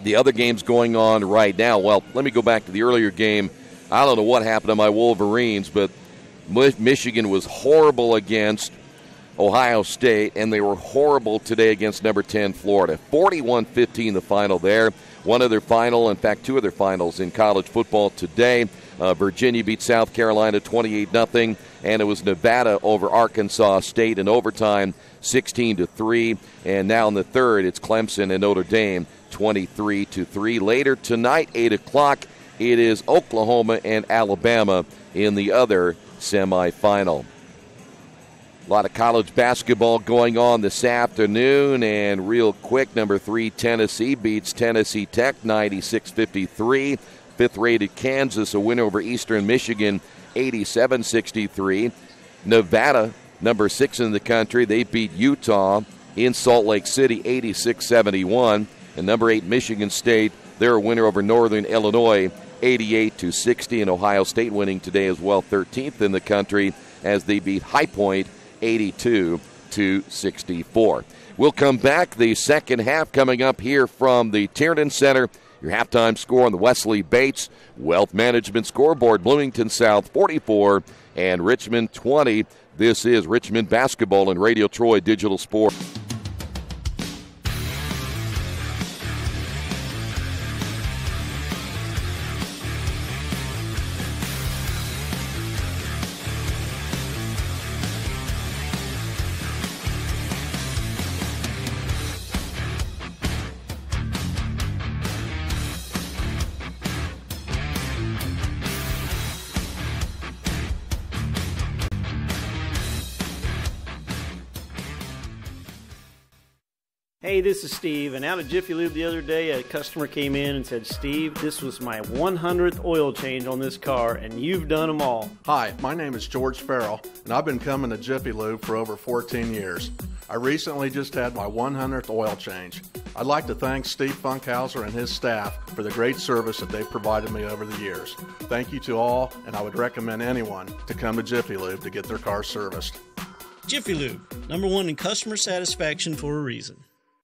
The other game's going on right now. Well, let me go back to the earlier game. I don't know what happened to my Wolverines, but Michigan was horrible against Ohio State, and they were horrible today against number 10 Florida. 41-15 the final there. One other final, in fact, 2 other finals in college football today. Virginia beat South Carolina 28-0, and it was Nevada over Arkansas State in overtime, 16-3. And now in the third, it's Clemson and Notre Dame, 23-3. Later tonight, 8 o'clock, it is Oklahoma and Alabama in the other semifinal. A lot of college basketball going on this afternoon, and real quick, number 3 Tennessee beats Tennessee Tech 96-53. Fifth-rated Kansas, a win over Eastern Michigan 87-63. Nevada, number 6 in the country, they beat Utah in Salt Lake City 86-71. And number 8 Michigan State, they're a winner over Northern Illinois 88-60. And Ohio State winning today as well, 13th in the country, as they beat High Point 82-64. We'll come back. The second half coming up here from the Tiernan Center. Your halftime score on the Wesley Bates Wealth Management Scoreboard. Bloomington South 44 and Richmond 20. This is Richmond Basketball and Radio Troy Digital Sport. Hey, this is Steve, and out at Jiffy Lube the other day, a customer came in and said, Steve, this was my 100th oil change on this car, and you've done them all. Hi, my name is George Farrell, and I've been coming to Jiffy Lube for over 14 years. I recently just had my 100th oil change. I'd like to thank Steve Funkhauser and his staff for the great service that they've provided me over the years. Thank you to all, and I would recommend anyone to come to Jiffy Lube to get their car serviced. Jiffy Lube, #1 in customer satisfaction for a reason.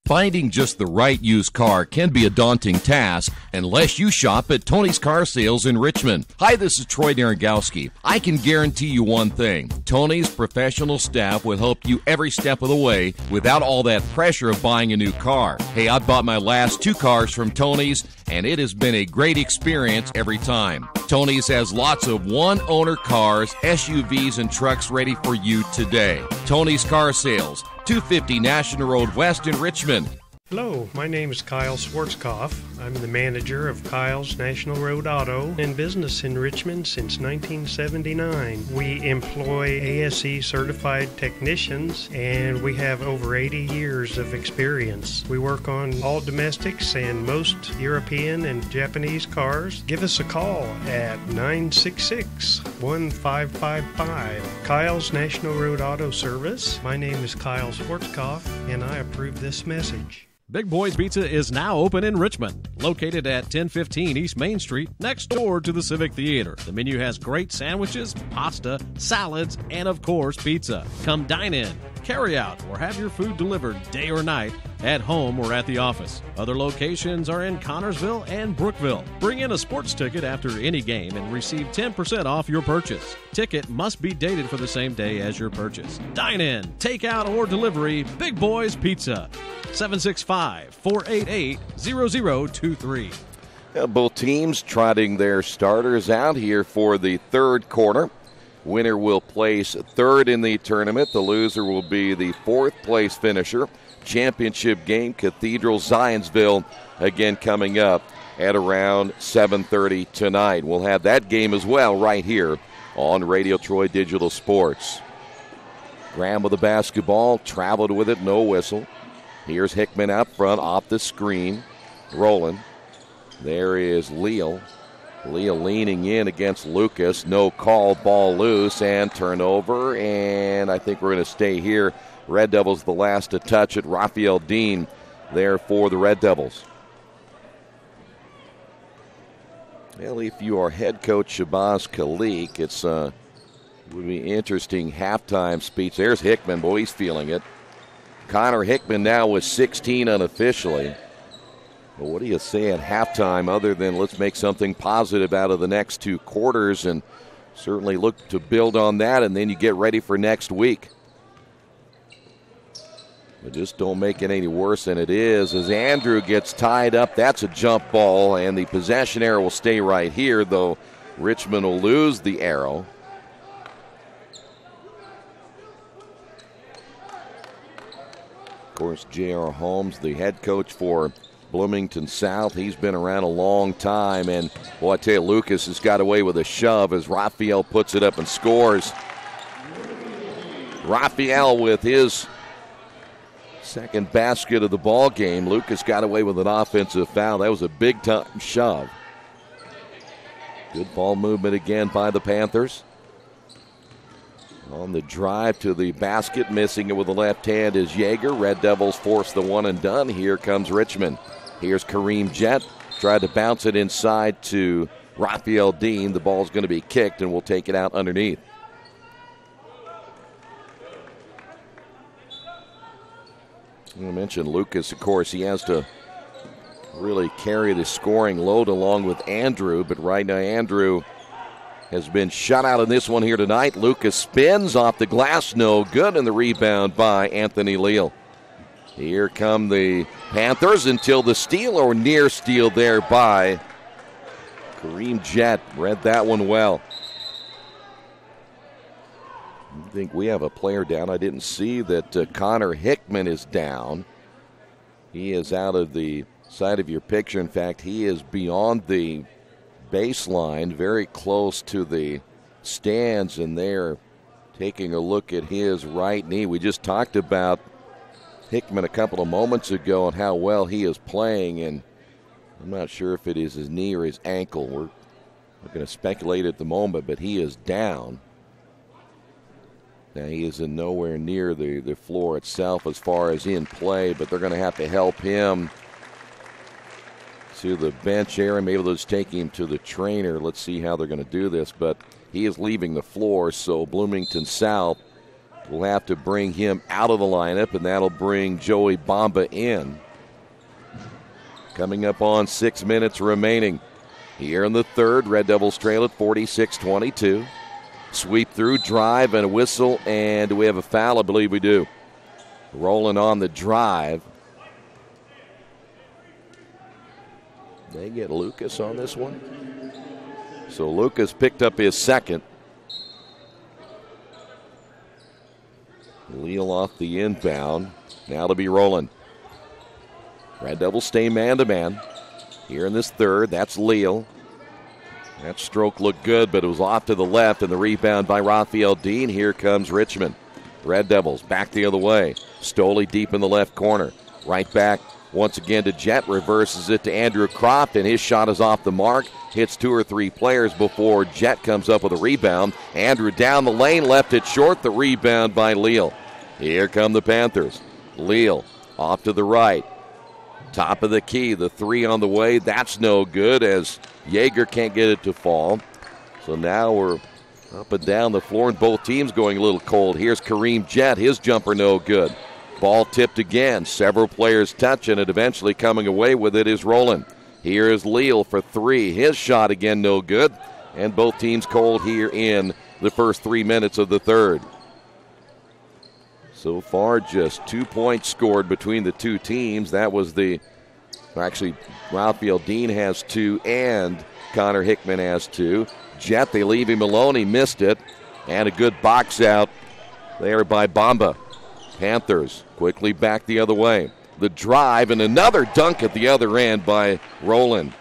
Finding just the right used car can be a daunting task unless you shop at Tony's Car Sales in Richmond. Hi, this is Troy Naragowski. I can guarantee you one thing. Tony's professional staff will help you every step of the way without all that pressure of buying a new car. Hey, I bought my last 2 cars from Tony's, and it has been a great experience every time. Tony's has lots of one-owner cars, SUVs, and trucks ready for you today. Tony's Car Sales, 250 National Road West in Richmond. Hello, my name is Kyle Schwarzkopf. I'm the manager of Kyle's National Road Auto in business in Richmond since 1979. We employ ASE certified technicians, and we have over 80 years of experience. We work on all domestics and most European and Japanese cars. Give us a call at 966-1555. Kyle's National Road Auto Service. My name is Kyle Schwarzkopf, and I approve this message. Big Boys Pizza is now open in Richmond, located at 1015 East Main Street, next door to the Civic Theater. The menu has great sandwiches, pasta, salads, and of course, pizza. Come dine in, carry out, or have your food delivered day or night, at home or at the office. Other locations are in Connorsville and Brookville. Bring in a sports ticket after any game and receive 10% off your purchase. Ticket must be dated for the same day as your purchase. Dine in, take out, or delivery, Big Boys Pizza. 765-488-0023. Both teams trotting their starters out here for the third quarter. Winner will place third in the tournament. The loser will be the fourth place finisher. Championship game, Cathedral Zionsville, again coming up at around 7:30 tonight. We'll have that game as well right here on Radio Troy Digital Sports. Graham with the basketball, traveled with it, no whistle. Here's Hickman out front, off the screen, rolling. There is Leal. Leal leaning in against Lucas. No call, ball loose, and turnover. And I think we're going to stay here. Red Devils the last to touch it. Raphael Dean there for the Red Devils. Well, if you are head coach Shabazz Khalik, it's would be interesting halftime speech. There's Hickman. Boy, he's feeling it. Connor Hickman now with 16 unofficially. But what do you say at halftime other than let's make something positive out of the next two quarters and certainly look to build on that, and then you get ready for next week. But just don't make it any worse than it is as Andrew gets tied up. That's a jump ball, and the possession arrow will stay right here, though Richmond will lose the arrow. Of course, J.R. Holmes, the head coach for Bloomington South. He's been around a long time, and boy, I tell you, Lucas has got away with a shove as Raphael puts it up and scores. Raphael with his second basket of the ball game. Lucas got away with an offensive foul. That was a big-time shove. Good ball movement again by the Panthers. On the drive to the basket, missing it with the left hand is Yeager. Red Devils force the one and done. Here comes Richmond. Here's Kareem Jett. Tried to bounce it inside to Raphael Dean. The ball's going to be kicked, and we'll take it out underneath. I mentioned Lucas, of course, he has to really carry the scoring load along with Andrew, but right now Andrew has been shut out in this one here tonight. Lucas spins off the glass, no good, and the rebound by Anthony Leal. Here come the Panthers until the steal or near steal there by Kareem Jett. Read that one well. I think we have a player down. I didn't see that Connor Hickman is down. He is out of the side of your picture. In fact, he is beyond the baseline, very close to the stands, and they're taking a look at his right knee. We just talked about Hickman a couple of moments ago and how well he is playing, and I'm not sure if it is his knee or his ankle. We're not going to speculate at the moment, but he is down. Now, he is in nowhere near the floor itself as far as in play, but they're going to have to help him to the bench area. Maybe they'll just take him to the trainer. Let's see how they're going to do this, but he is leaving the floor, so Bloomington South will have to bring him out of the lineup, and that'll bring Joey Bamba in. Coming up on 6 minutes remaining. Here in the third, Red Devils trail at 46-22. Sweep through, drive, and a whistle, and do we have a foul? I believe we do. Rolling on the drive. They get Lucas on this one. So Lucas picked up his second. Leal off the inbound. Now to be rolling. Red Devils stay man-to-man. Here in this third, that's Leal. That stroke looked good, but it was off to the left, and the rebound by Raphael Dean. Here comes Richmond. Red Devils back the other way. Stoley deep in the left corner. Right back once again to Jett. Reverses it to Andrew Croft, and his shot is off the mark. Hits two or three players before Jett comes up with a rebound. Andrew down the lane, left it short. The rebound by Leal. Here come the Panthers. Leal off to the right. Top of the key, the three on the way. That's no good as Yeager can't get it to fall. So now we're up and down the floor, and both teams going a little cold. Here's Kareem Jett. His jumper no good. Ball tipped again. Several players touching it. Eventually coming away with it is Rowland. Here is Leal for three. His shot again no good. And both teams cold here in the first 3 minutes of the third. So far, just 2 points scored between the two teams. That was actually, Raphael Dean has two and Connor Hickman has two. Jett, they leave him alone. He missed it. And a good box out there by Bamba. Panthers quickly back the other way. The drive and another dunk at the other end by Rowland.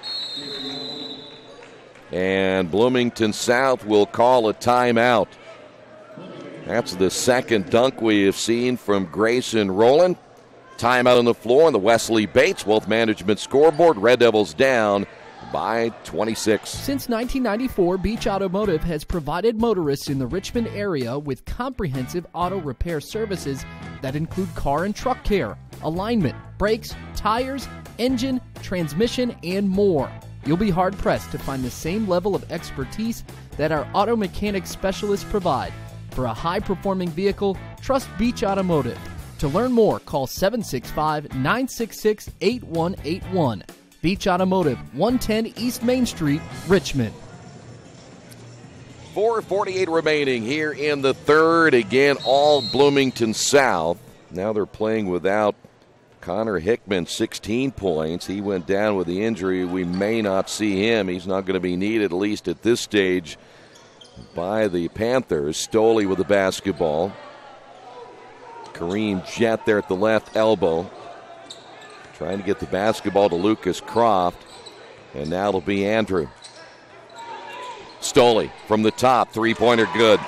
And Bloomington South will call a timeout. That's the second dunk we have seen from Grayson Rowland. Timeout on the floor on the Wesley Bates Wealth Management scoreboard. Red Devils down by 26. Since 1994, Beach Automotive has provided motorists in the Richmond area with comprehensive auto repair services that include car and truck care, alignment, brakes, tires, engine, transmission, and more. You'll be hard-pressed to find the same level of expertise that our auto mechanic specialists provide. For a high-performing vehicle, trust Beach Automotive. To learn more, call 765-966-8181. Beach Automotive, 110 East Main Street, Richmond. 4:48 remaining here in the third. Again, all Bloomington South. Now they're playing without Connor Hickman, 16 points. He went down with the injury. We may not see him. He's not going to be needed, at least at this stage, by the Panthers. Stoley with the basketball. Kareem Jett there at the left elbow. Trying to get the basketball to Lucas Croft. And now it'll be Andrew. Stoley from the top. Three-pointer good.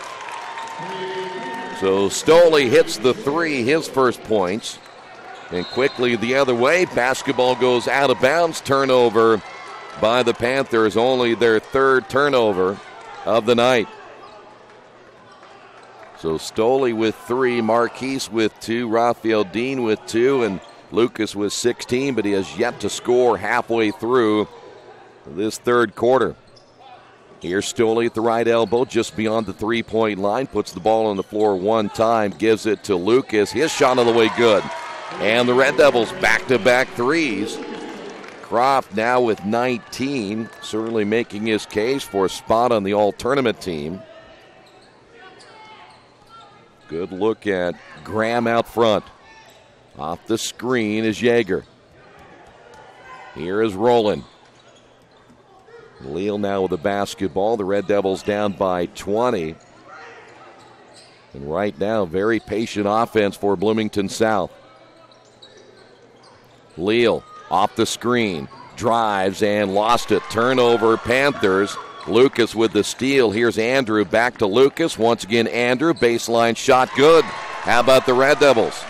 So Stoley hits the three, his first points. And quickly the other way. Basketball goes out of bounds. Turnover by the Panthers. Only their third turnover of the night. So Stoley with three, Marquise with two, Raphael Dean with two, and Lucas with 16, but he has yet to score halfway through this third quarter. Here's Stoley at the right elbow, just beyond the three-point line, puts the ball on the floor one time, gives it to Lucas. His shot on the way good. And the Red Devils back-to-back threes. Croft now with 19, certainly making his case for a spot on the all-tournament team. Good look at Graham out front. Off the screen is Yeager. Here is Rowland. Leal now with the basketball. The Red Devils down by 20. And right now, very patient offense for Bloomington South. Leal off the screen. Drives and lost it. Turnover, Panthers. Lucas with the steal. Here's Andrew back to Lucas. Once again, Andrew. Baseline shot good. How about the Red Devils?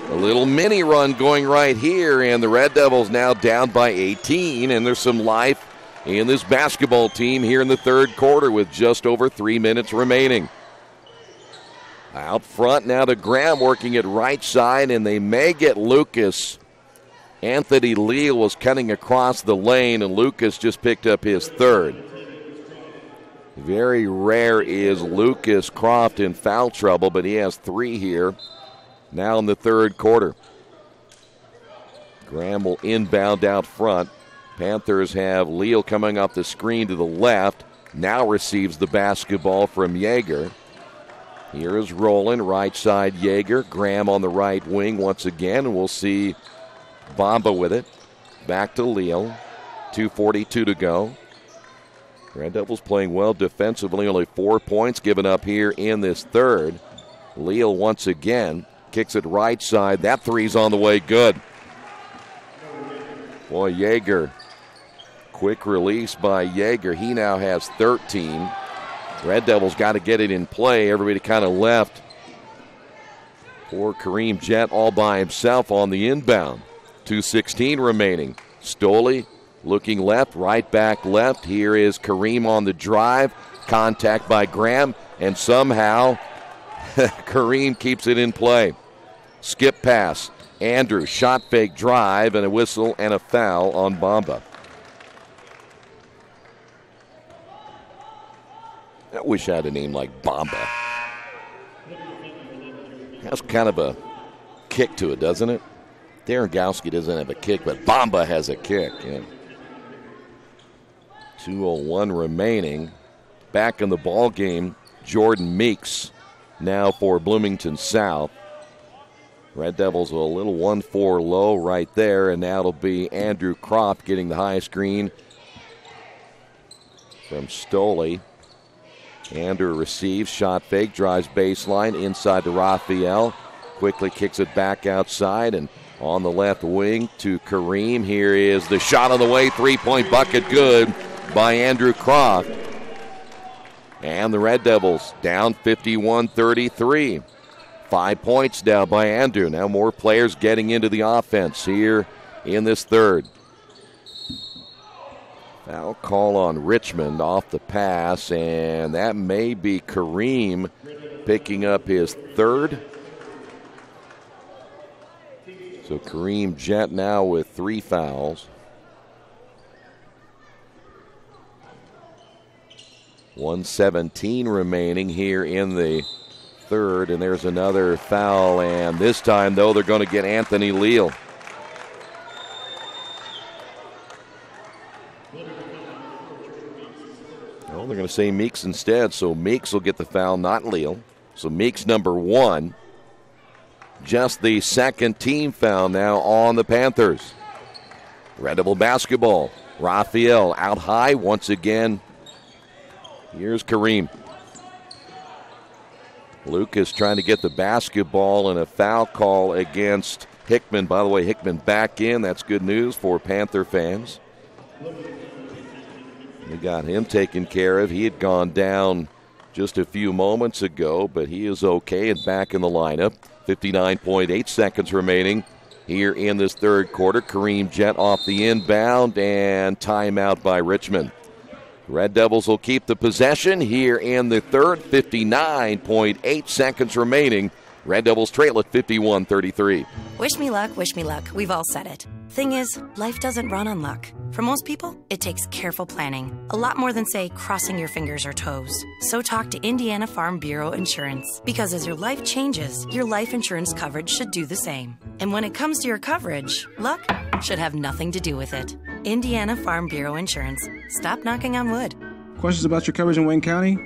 A little mini run going right here, and the Red Devils now down by 18, and there's some life in this basketball team here in the third quarter with just over 3 minutes remaining. Out front now to Graham, working it right side, and they may get Lucas. Anthony Leal was cutting across the lane, and Lucas just picked up his third. Very rare is Lucas Croft in foul trouble, but he has three here. Now in the third quarter. Graham will inbound out front. Panthers have Leal coming off the screen to the left. Now receives the basketball from Yeager. Here is Rowland, right side Yeager. Graham on the right wing once again, and we'll see Bamba with it. Back to Leal. 2:42 to go. Red Devils playing well defensively. Only 4 points given up here in this third. Leal once again. Kicks it right side. That three's on the way good. Boy, Yeager. Quick release by Yeager. He now has 13. Red Devils got to get it in play. Everybody kind of left. Poor Kareem Jett all by himself on the inbound. 2:16 remaining. Stoley looking left, right back left. Here is Kareem on the drive. Contact by Graham. And somehow Kareem keeps it in play. Skip pass. Andrew, shot fake drive, and a whistle and a foul on Bamba. I wish I had a name like Bamba. Has kind of a kick to it, doesn't it? Darren Gowski doesn't have a kick, but Bamba has a kick. Yeah. 2:01 remaining. Back in the ball game, Jordan Meeks now for Bloomington South. Red Devils a little 1-4 low right there, and now it'll be Andrew Croft getting the high screen from Stoley. Andrew receives, shot fake, drives baseline, inside to Raphael. Quickly kicks it back outside, and on the left wing to Kareem. Here is the shot on the way, three-point bucket good by Andrew Croft. And the Red Devils down 51-33. 5 points now by Andrew. Now more players getting into the offense here in this third. Foul call on Richmond off the pass, and that may be Kareem picking up his third. So Kareem Jett now with 3 fouls. 1:17 remaining here in the third, and there's another foul, and this time, though, they're going to get Anthony Leal. Well, they're going to say Meeks instead, so Meeks will get the foul, not Leal. So Meeks number 1. Just the second team foul now on the Panthers. Red Devil basketball. Raphael out high once again. Here's Kareem. Lucas trying to get the basketball, and a foul call against Hickman. By the way, Hickman back in. That's good news for Panther fans. We got him taken care of. He had gone down just a few moments ago, but he is okay and back in the lineup. 59.8 seconds remaining here in this third quarter. Kareem Jett off the inbound, and timeout by Richmond. Red Devils will keep the possession here in the third. 59.8 seconds remaining. Red Devils trail at 51-33. Wish me luck, wish me luck. We've all said it. Thing is, life doesn't run on luck. For most people, it takes careful planning. A lot more than, say, crossing your fingers or toes. So talk to Indiana Farm Bureau Insurance. Because as your life changes, your life insurance coverage should do the same. And when it comes to your coverage, luck should have nothing to do with it. Indiana Farm Bureau Insurance. Stop knocking on wood. Questions about your coverage in Wayne County?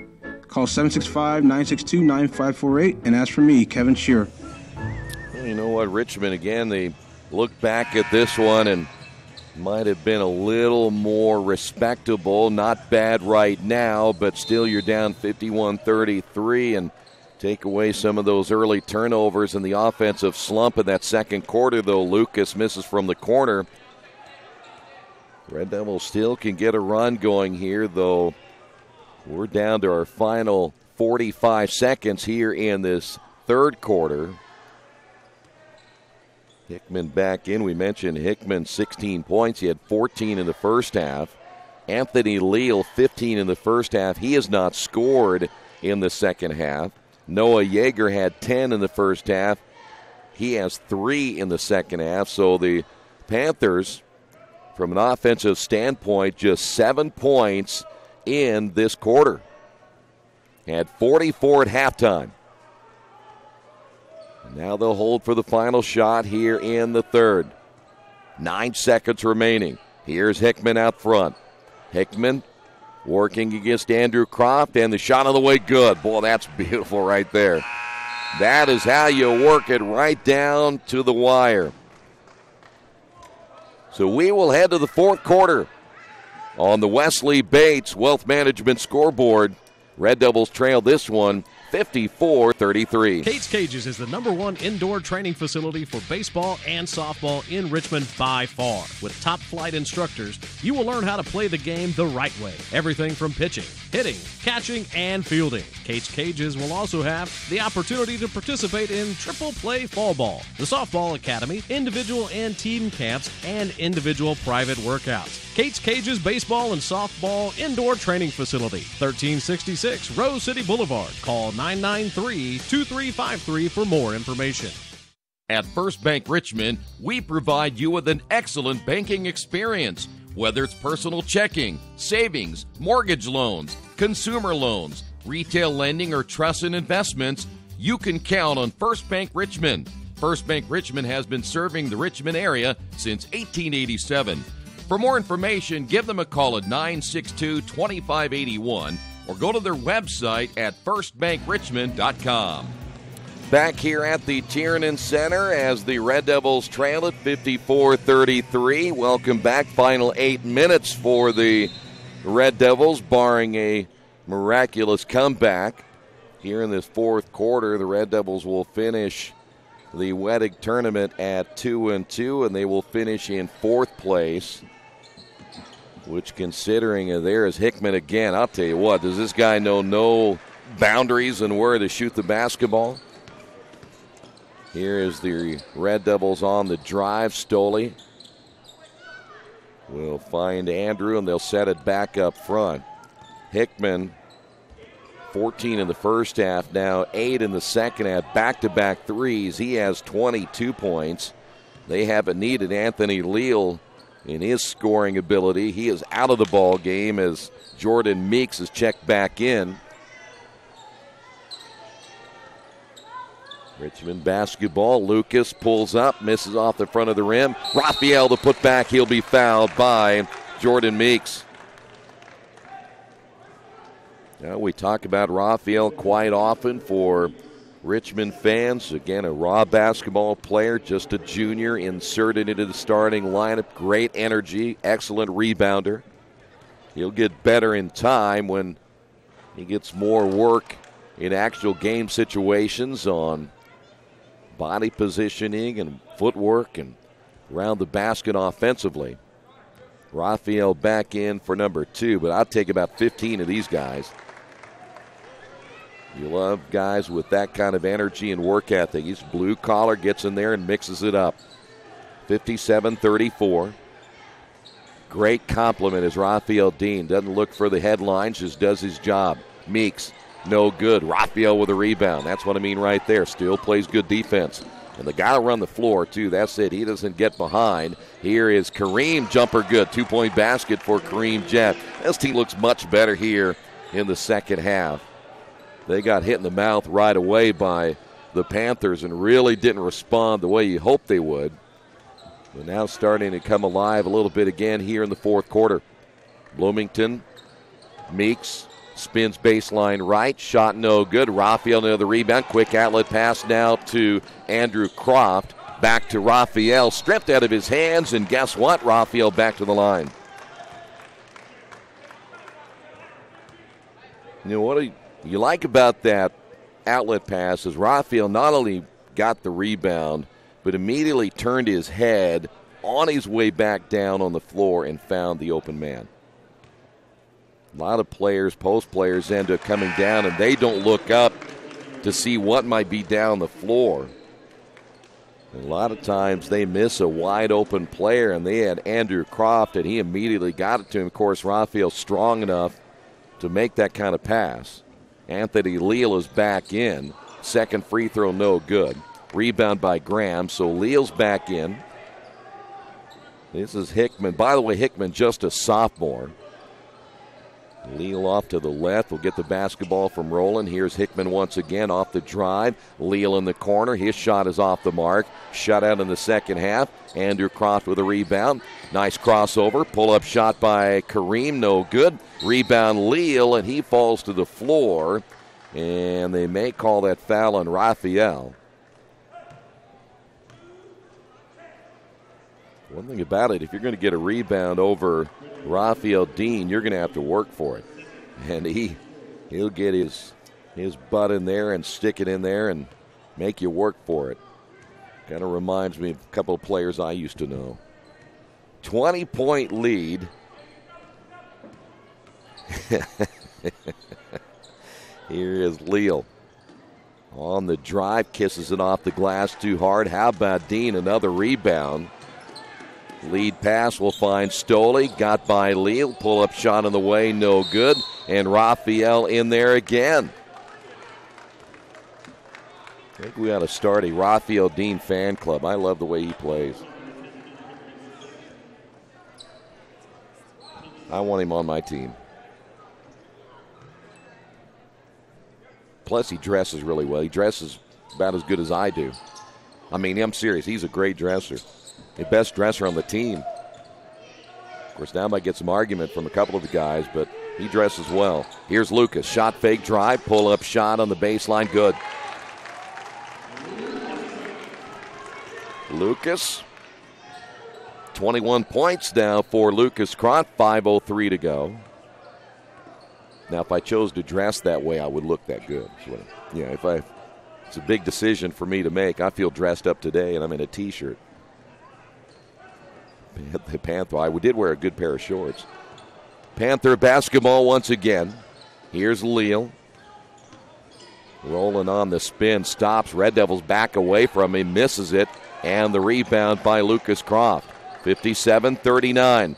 Call 765-962-9548 and ask for me, Kevin Shearer. Well, you know what, Richmond, again, they look back at this one and might have been a little more respectable. Not bad right now, but still you're down 51-33, and take away some of those early turnovers and the offensive slump in that second quarter, though. Lucas misses from the corner. Red Devils still can get a run going here, though. We're down to our final 45 seconds here in this third quarter. Hickman back in. We mentioned Hickman, 16 points. He had 14 in the first half. Anthony Leal, 15 in the first half. He has not scored in the second half. Noah Yeager had 10 in the first half. He has 3 in the second half. So the Panthers, from an offensive standpoint, just 7 points in this quarter. Had 44 at halftime. Now they'll hold for the final shot here in the third. 9 seconds remaining. Here's Hickman out front. Hickman working against Andrew Croft, and the shot on the way, good. Boy, that's beautiful right there. That is how you work it right down to the wire. So we will head to the fourth quarter on the Wesley Bates Wealth Management scoreboard. Red Devils trail this one 54-33. Kate's Cages is the #1 indoor training facility for baseball and softball in Richmond by far. With top flight instructors, you will learn how to play the game the right way. Everything from pitching, hitting, catching, and fielding. Kate's Cages will also have the opportunity to participate in triple play fall ball, the softball academy, individual and team camps, and individual private workouts. Kate's Cages Baseball and Softball Indoor Training Facility, 1366 Rose City Boulevard. Call 993-2353 for more information. At First Bank Richmond, we provide you with an excellent banking experience. Whether it's personal checking, savings, mortgage loans, consumer loans, retail lending, or trust and investments, you can count on First Bank Richmond. First Bank Richmond has been serving the Richmond area since 1887. For more information, give them a call at 962-2581 or go to their website at firstbankrichmond.com. Back here at the Tiernan Center as the Red Devils trail at 54-33. Welcome back. Final 8 minutes for the Red Devils, barring a miraculous comeback. Here in this fourth quarter, the Red Devils will finish the Wettig tournament at 2-2, and they will finish in fourth place. Which, considering there is Hickman again, I'll tell you what, does this guy know no boundaries and where to shoot the basketball? Here is the Red Devils on the drive. Stoley will find Andrew, and they'll set it back up front. Hickman, 14 in the first half, now 8 in the second half, back-to-back threes. He has 22 points. They haven't needed Anthony Leal in his scoring ability. He is out of the ball game as Jordan Meeks is checked back in. Richmond basketball. Lucas pulls up, misses off the front of the rim. Raphael to put back. He'll be fouled by Jordan Meeks. Now we talk about Raphael quite often for Richmond fans. Again, a raw basketball player, just a junior, inserted into the starting lineup. Great energy, excellent rebounder. He'll get better in time when he gets more work in actual game situations on body positioning and footwork and around the basket offensively. Raphael back in for number 2, but I'll take about 15 of these guys. You love guys with that kind of energy and work ethic. He's blue collar, gets in there and mixes it up. 57-34. Great compliment is Raphael Dean. Doesn't look for the headlines, just does his job. Meeks, no good. Raphael with a rebound. That's what I mean right there. Still plays good defense. And the guy will run the floor, too. That's it. He doesn't get behind. Here is Kareem, jumper good. 2-point basket for Kareem Jett. This team looks much better here in the second half. They got hit in the mouth right away by the Panthers and really didn't respond the way you hoped they would. But now starting to come alive a little bit again here in the fourth quarter. Bloomington, Meeks, spins baseline right, shot no good. Raphael another rebound. Quick outlet pass now to Andrew Croft. Back to Raphael, stripped out of his hands, and guess what? Raphael back to the line. You know what you like about that outlet pass is Raphael not only got the rebound, but immediately turned his head on his way back down on the floor and found the open man. A lot of players, post players, end up coming down, and they don't look up to see what might be down the floor. And a lot of times they miss a wide open player, and they had Andrew Croft, and he immediately got it to him. Of course, Raphael's strong enough to make that kind of pass. Anthony Leal is back in. Second free throw, no good. Rebound by Graham, so Leal's back in. This is Hickman. By the way, Hickman just a sophomore. Leal off to the left will get the basketball from Rowland. Here's Hickman once again off the drive. Leal in the corner. His shot is off the mark. Shutout in the second half. Andrew Croft with a rebound. Nice crossover. Pull-up shot by Kareem. No good. Rebound Leal, and he falls to the floor. And they may call that foul on Raphael. One thing about it, if you're going to get a rebound over Raphael Dean, you're going to have to work for it. And he'll get his butt in there and stick it in there and make you work for it. Kind of reminds me of a couple of players I used to know. 20-point lead. Here is Leal. On the drive, kisses it off the glass too hard. How about Dean? Another rebound. Lead pass will find Stoley. Got by Leal. Pull-up shot on the way. No good. And Raphael in there again. I think we ought to start a Raphael Dean fan club. I love the way he plays. I want him on my team. Plus, he dresses really well. He dresses about as good as I do. I mean, I'm serious. He's a great dresser. The best dresser on the team. Of course, now I might get some argument from a couple of the guys, but he dresses well. Here's Lucas. Shot fake drive. Pull-up shot on the baseline. Good. Lucas. 21 points now for Lucas Croft. 5:03 to go. Now, if I chose to dress that way, I would look that good. It's a big decision for me to make. I feel dressed up today, and I'm in a T-shirt. The Panther. I did wear a good pair of shorts. Panther basketball once again. Here's Leal. Rolling on the spin. Stops. Red Devils back away from him. Misses it. And the rebound by Lucas Croft. 57-39.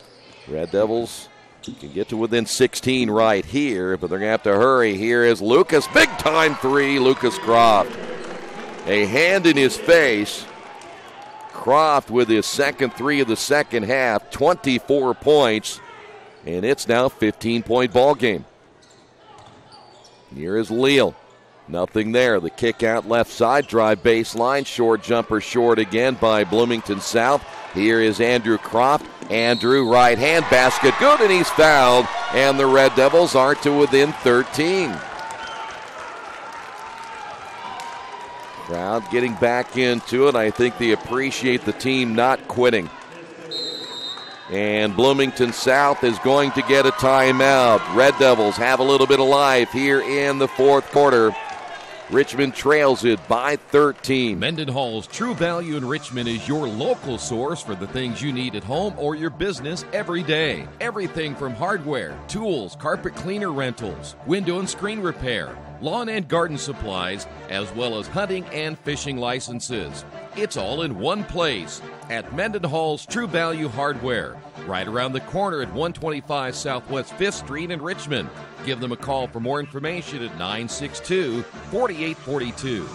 Red Devils can get to within 16 right here, but they're going to have to hurry. Here is Lucas. Big time three, Lucas Croft. A hand in his face. Croft with his second three of the second half, 24 points, and it's now a 15-point ball game. Here is Leal. Nothing there. The kick out left side, drive baseline, short jumper short again by Bloomington South. Here is Andrew Croft. Andrew, right hand basket, good, and he's fouled, and the Red Devils are to within 13. Crowd getting back into it. I think they appreciate the team not quitting. And Bloomington South is going to get a timeout. Red Devils have a little bit of life here in the fourth quarter. Richmond trails it by 13. Mendenhall's True Value in Richmond is your local source for the things you need at home or your business every day. Everything from hardware, tools, carpet cleaner rentals, window and screen repair, lawn and garden supplies, as well as hunting and fishing licenses. It's all in one place at Mendenhall's True Value Hardware, right around the corner at 125 Southwest 5th Street in Richmond. Give them a call for more information at 962-4842.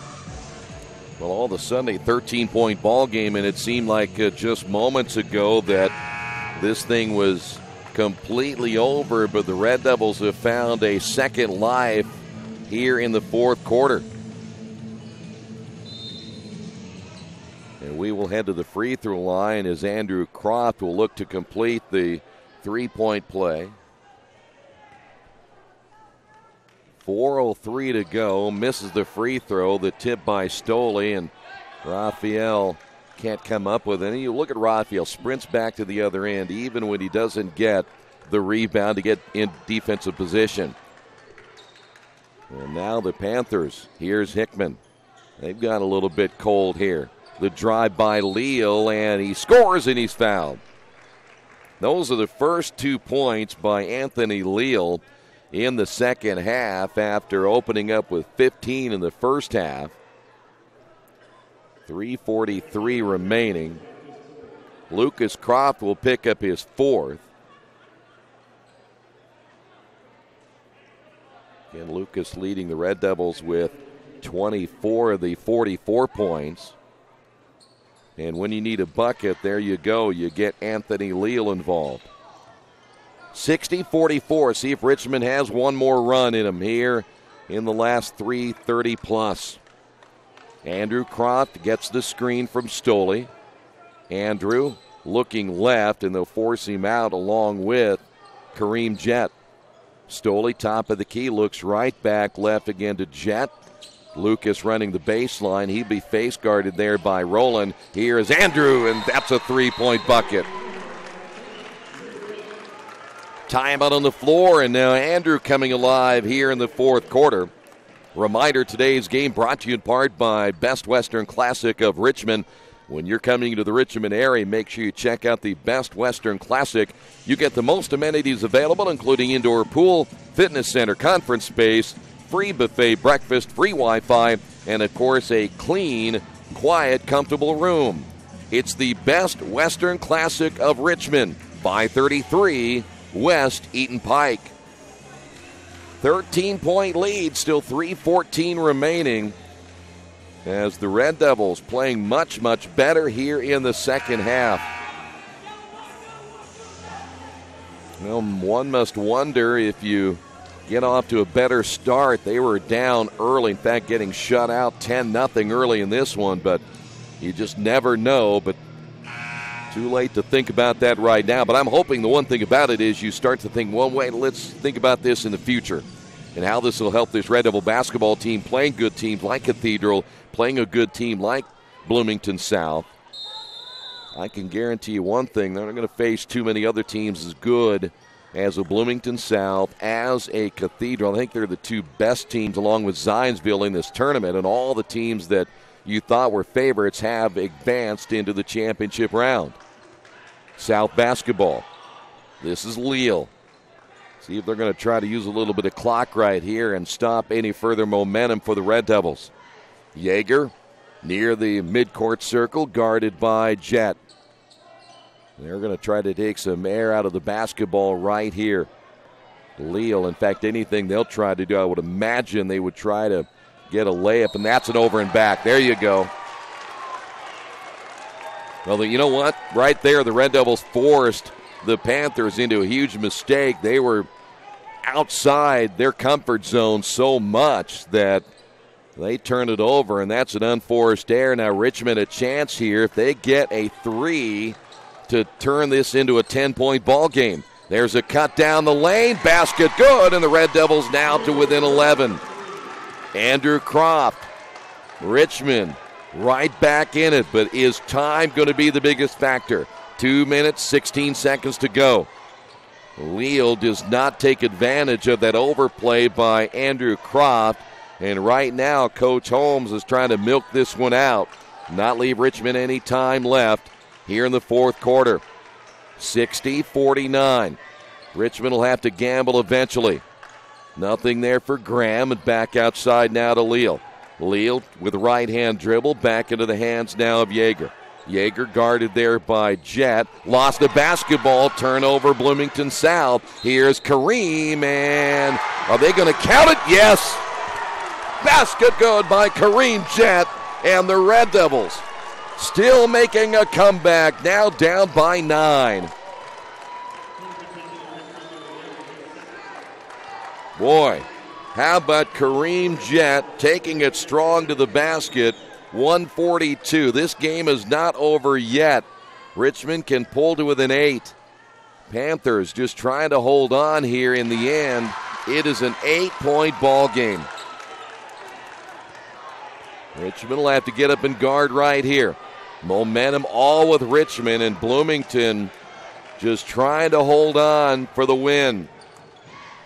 Well, all of a sudden, a 13-point ball game, and it seemed like just moments ago that this thing was completely over, but the Red Devils have found a second life here in the fourth quarter. And we will head to the free throw line as Andrew Croft will look to complete the three-point play. 4:03 to go. Misses the free throw. The tip by Stoley, and Raphael can't come up with any. You look at Raphael, sprints back to the other end, even when he doesn't get the rebound to get in defensive position. And now the Panthers. Here's Hickman. They've got a little bit cold here. The drive by Leal, and he scores, and he's fouled. Those are the first 2 points by Anthony Leal in the second half after opening up with 15 in the first half. 3:43 remaining. Lucas Croft will pick up his fourth. Again, Lucas leading the Red Devils with 24 of the 44 points. And when you need a bucket, there you go. You get Anthony Leal involved. 60-44. See if Richmond has one more run in them here in the last 3:30 plus. Andrew Croft gets the screen from Stoley. Andrew looking left, and they'll force him out along with Kareem Jett. Stoley, top of the key, looks right back left again to Jett. Lucas running the baseline. He'd be face guarded there by Rowland. Here is Andrew, and that's a three-point bucket. Timeout on the floor, and now Andrew coming alive here in the fourth quarter. Reminder, today's game brought to you in part by Best Western Classic of Richmond. When you're coming to the Richmond area, make sure you check out the Best Western Classic. You get the most amenities available, including indoor pool, fitness center, conference space, free buffet breakfast, free Wi-Fi, and, of course, a clean, quiet, comfortable room. It's the Best Western Classic of Richmond, 533 West Eaton Pike. 13-point lead, still 3:14 remaining, as the Red Devils playing much, much better here in the second half. Well, one must wonder if you get off to a better start. They were down early, in fact, getting shut out 10-0 early in this one, but you just never know. But too late to think about that right now. But I'm hoping the one thing about it is you start to think, well, wait, let's think about this in the future and how this will help this Red Devil basketball team playing good teams like Cathedral, playing a good team like Bloomington South. I can guarantee you one thing, they're not going to face too many other teams as good as a Bloomington South, as a Cathedral. I think they're the two best teams along with Zionsville in this tournament, and all the teams that you thought were favorites have advanced into the championship round. South basketball. This is Leal. See if they're going to try to use a little bit of clock right here and stop any further momentum for the Red Devils. Yeager near the midcourt circle, guarded by Jett. They're going to try to take some air out of the basketball right here. Leal, in fact, anything they'll try to do, I would imagine they would try to get a layup, and that's an over and back. There you go. Well, you know what? Right there, the Red Devils forced the Panthers into a huge mistake. They were outside their comfort zone so much that they turned it over, and that's an unforced error. Now Richmond a chance here if they get a 3 to turn this into a 10-point ball game. There's a cut down the lane, basket good, and the Red Devils now to within 11. Andrew Croft, Richmond right back in it, but is time going to be the biggest factor? 2 minutes, 16 seconds to go. Leal does not take advantage of that overplay by Andrew Croft, and right now Coach Holmes is trying to milk this one out, not leave Richmond any time left here in the fourth quarter. 60-49. Richmond will have to gamble eventually. Nothing there for Graham, and back outside now to Leal. Leal with right-hand dribble, back into the hands now of Yeager. Yeager guarded there by Jett. Lost the basketball, turnover Bloomington South. Here's Kareem, and are they going to count it? Yes! Basket good by Kareem Jett, and the Red Devils still making a comeback, now down by 9. Boy, how about Kareem Jett taking it strong to the basket, 142. This game is not over yet. Richmond can pull to within 8. Panthers just trying to hold on here in the end. It is an 8-point ball game. Richmond will have to get up and guard right here. Momentum all with Richmond, and Bloomington just trying to hold on for the win.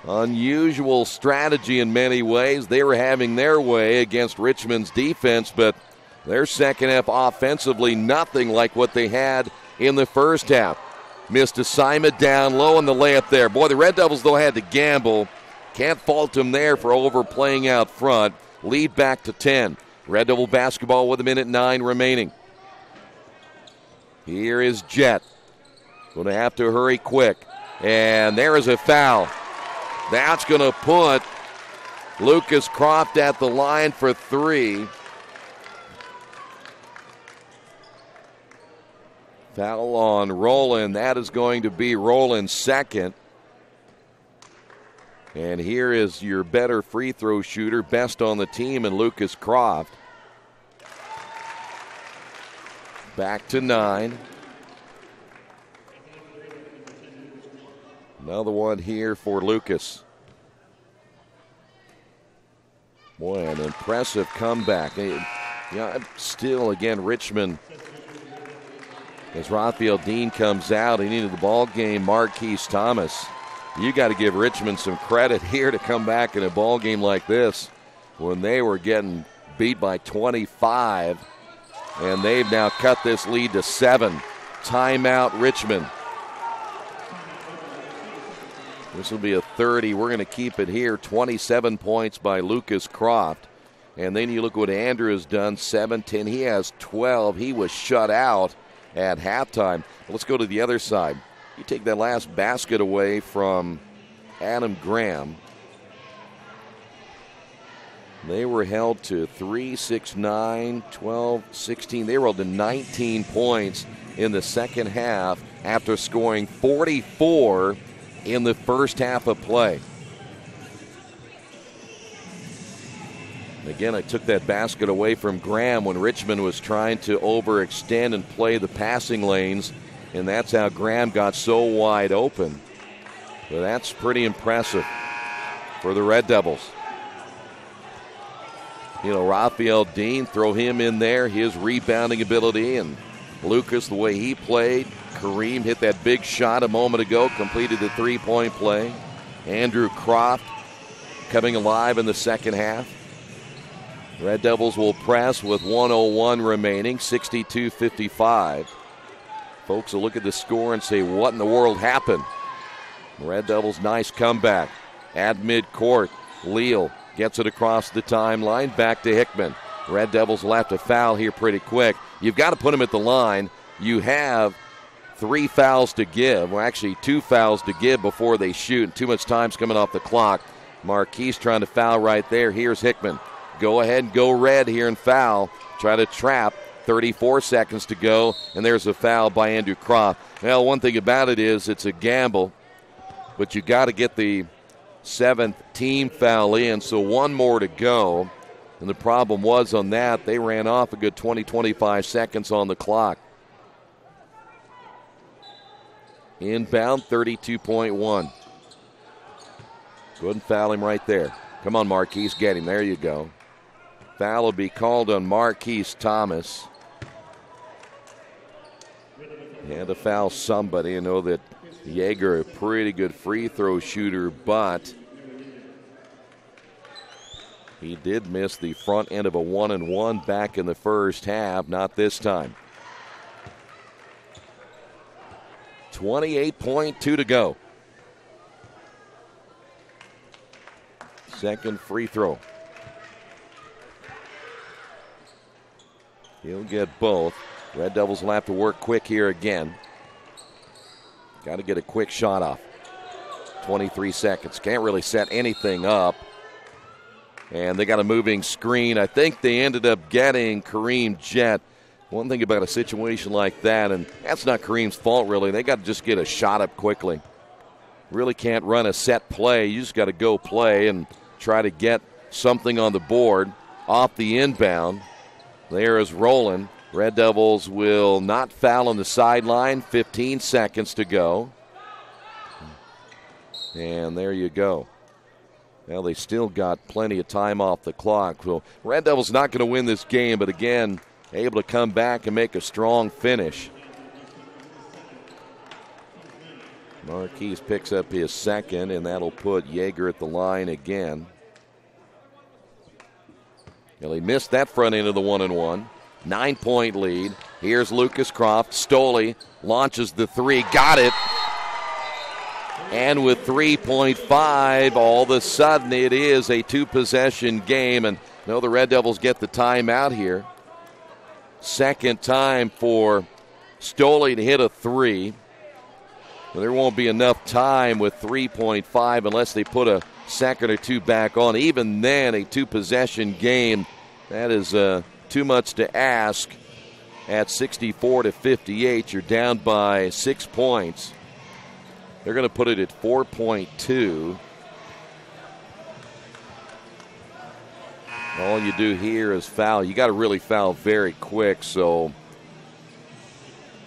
Unusual strategy in many ways. They were having their way against Richmond's defense, but their second half offensively nothing like what they had in the first half. Missed assignment down low in the layup there. Boy, the Red Devils, though, had to gamble. Can't fault them there for overplaying out front. Lead back to 10. Red Devil basketball with 1:09 remaining. Here is Jett. Going to have to hurry quick. And there is a foul. That's going to put Lucas Croft at the line for 3. Foul on Rowland. That is going to be Rowland's second. And here is your better free throw shooter, best on the team, and Lucas Croft. Back to 9. Another one here for Lucas. Boy, an impressive comeback. Still, again, Richmond, as Raphael Dean comes out, he needed the ball game. Marquise Thomas. You got to give Richmond some credit here to come back in a ball game like this when they were getting beat by 25. And they've now cut this lead to 7. Timeout, Richmond. This will be a 30. We're going to keep it here. 27 points by Lucas Croft. And then you look what Andrew has done. 7-10. He has 12. He was shut out at halftime. Let's go to the other side. You take that last basket away from Adam Graham. They were held to 3, 6, 9, 12, 16. They were held to 19 points in the second half after scoring 44 in the first half of play. Again, I took that basket away from Graham when Richmond was trying to overextend and play the passing lanes, and that's how Graham got so wide open. But that's pretty impressive for the Red Devils. Raphael Dean, throw him in there, his rebounding ability, and Lucas, the way he played. Kareem hit that big shot a moment ago, completed the three-point play. Andrew Croft coming alive in the second half. Red Devils will press with 1:01 remaining, 62-55. Folks will look at the score and say, what in the world happened? Red Devils, nice comeback. At midcourt, Leal gets it across the timeline, back to Hickman. Red Devils will have to foul here pretty quick. You've got to put him at the line. You have 3 fouls to give. Well, actually 2 fouls to give before they shoot. Too much time's coming off the clock. Marquise trying to foul right there. Here's Hickman. Go ahead and go red here and foul. Try to trap. 34 seconds to go, and there's a foul by Andrew Croft. Well, one thing about it is it's a gamble, but you got to get the 7th team foul in, so 1 more to go. And the problem was on that, they ran off a good 20-25 seconds on the clock. Inbound, 32.1. Go ahead and foul him right there. Come on, Marquise, get him. There you go. Foul will be called on Marquise Thomas. Had to foul somebody. I know that Yeager, a pretty good free throw shooter, but he did miss the front end of a 1-and-1 back in the first half. Not this time. 28.2 to go. Second free throw. He'll get both. Red Devils will have to work quick here again. Got to get a quick shot off. 23 seconds. Can't really set anything up. And they got a moving screen. I think they ended up getting Kareem Jett. One thing about a situation like that, and that's not Kareem's fault really, they got to just get a shot up quickly. Really can't run a set play. You just got to go play and try to get something on the board off the inbound. There is Rowland. Red Devils will not foul on the sideline. 15 seconds to go. And there you go. Well, they still got plenty of time off the clock. So Red Devils not going to win this game, but again, able to come back and make a strong finish. Marquise picks up his second, and that'll put Yeager at the line again. Well, he missed that front end of the 1-and-1. 9-point lead. Here's Lucas Croft. Stoley launches the three. Got it. And with 3.5, all of a sudden it is a 2-possession game. And no, the Red Devils get the timeout here. Second time for Stoley to hit a three. Well, there won't be enough time with 3.5 unless they put a second or two back on. Even then, a 2-possession game, that is too much to ask. At 64-58, you're down by 6 points. They're going to put it at 4.2. All you do here is foul. You got to really foul very quick. So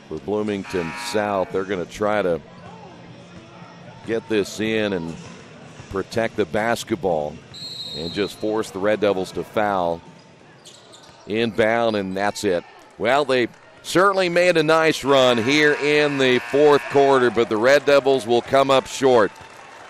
for Bloomington South, they're going to try to get this in and protect the basketball and just force the Red Devils to foul. Inbound, and that's it. Well, they certainly made a nice run here in the fourth quarter, but the Red Devils will come up short.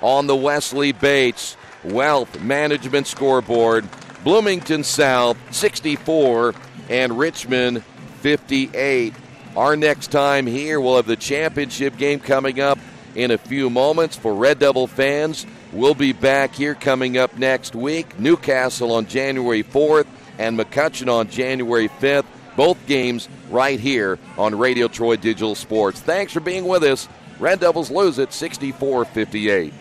On the Wesley Bates Wealth Management scoreboard, Bloomington South 64 and Richmond 58. Our next time here, we'll have the championship game coming up in a few moments. For Red Devil fans, we'll be back here coming up next week. Newcastle on January 4th and McCutcheon on January 5th. Both games right here on Radio Troy Digital Sports. Thanks for being with us. Red Devils lose it 64-58.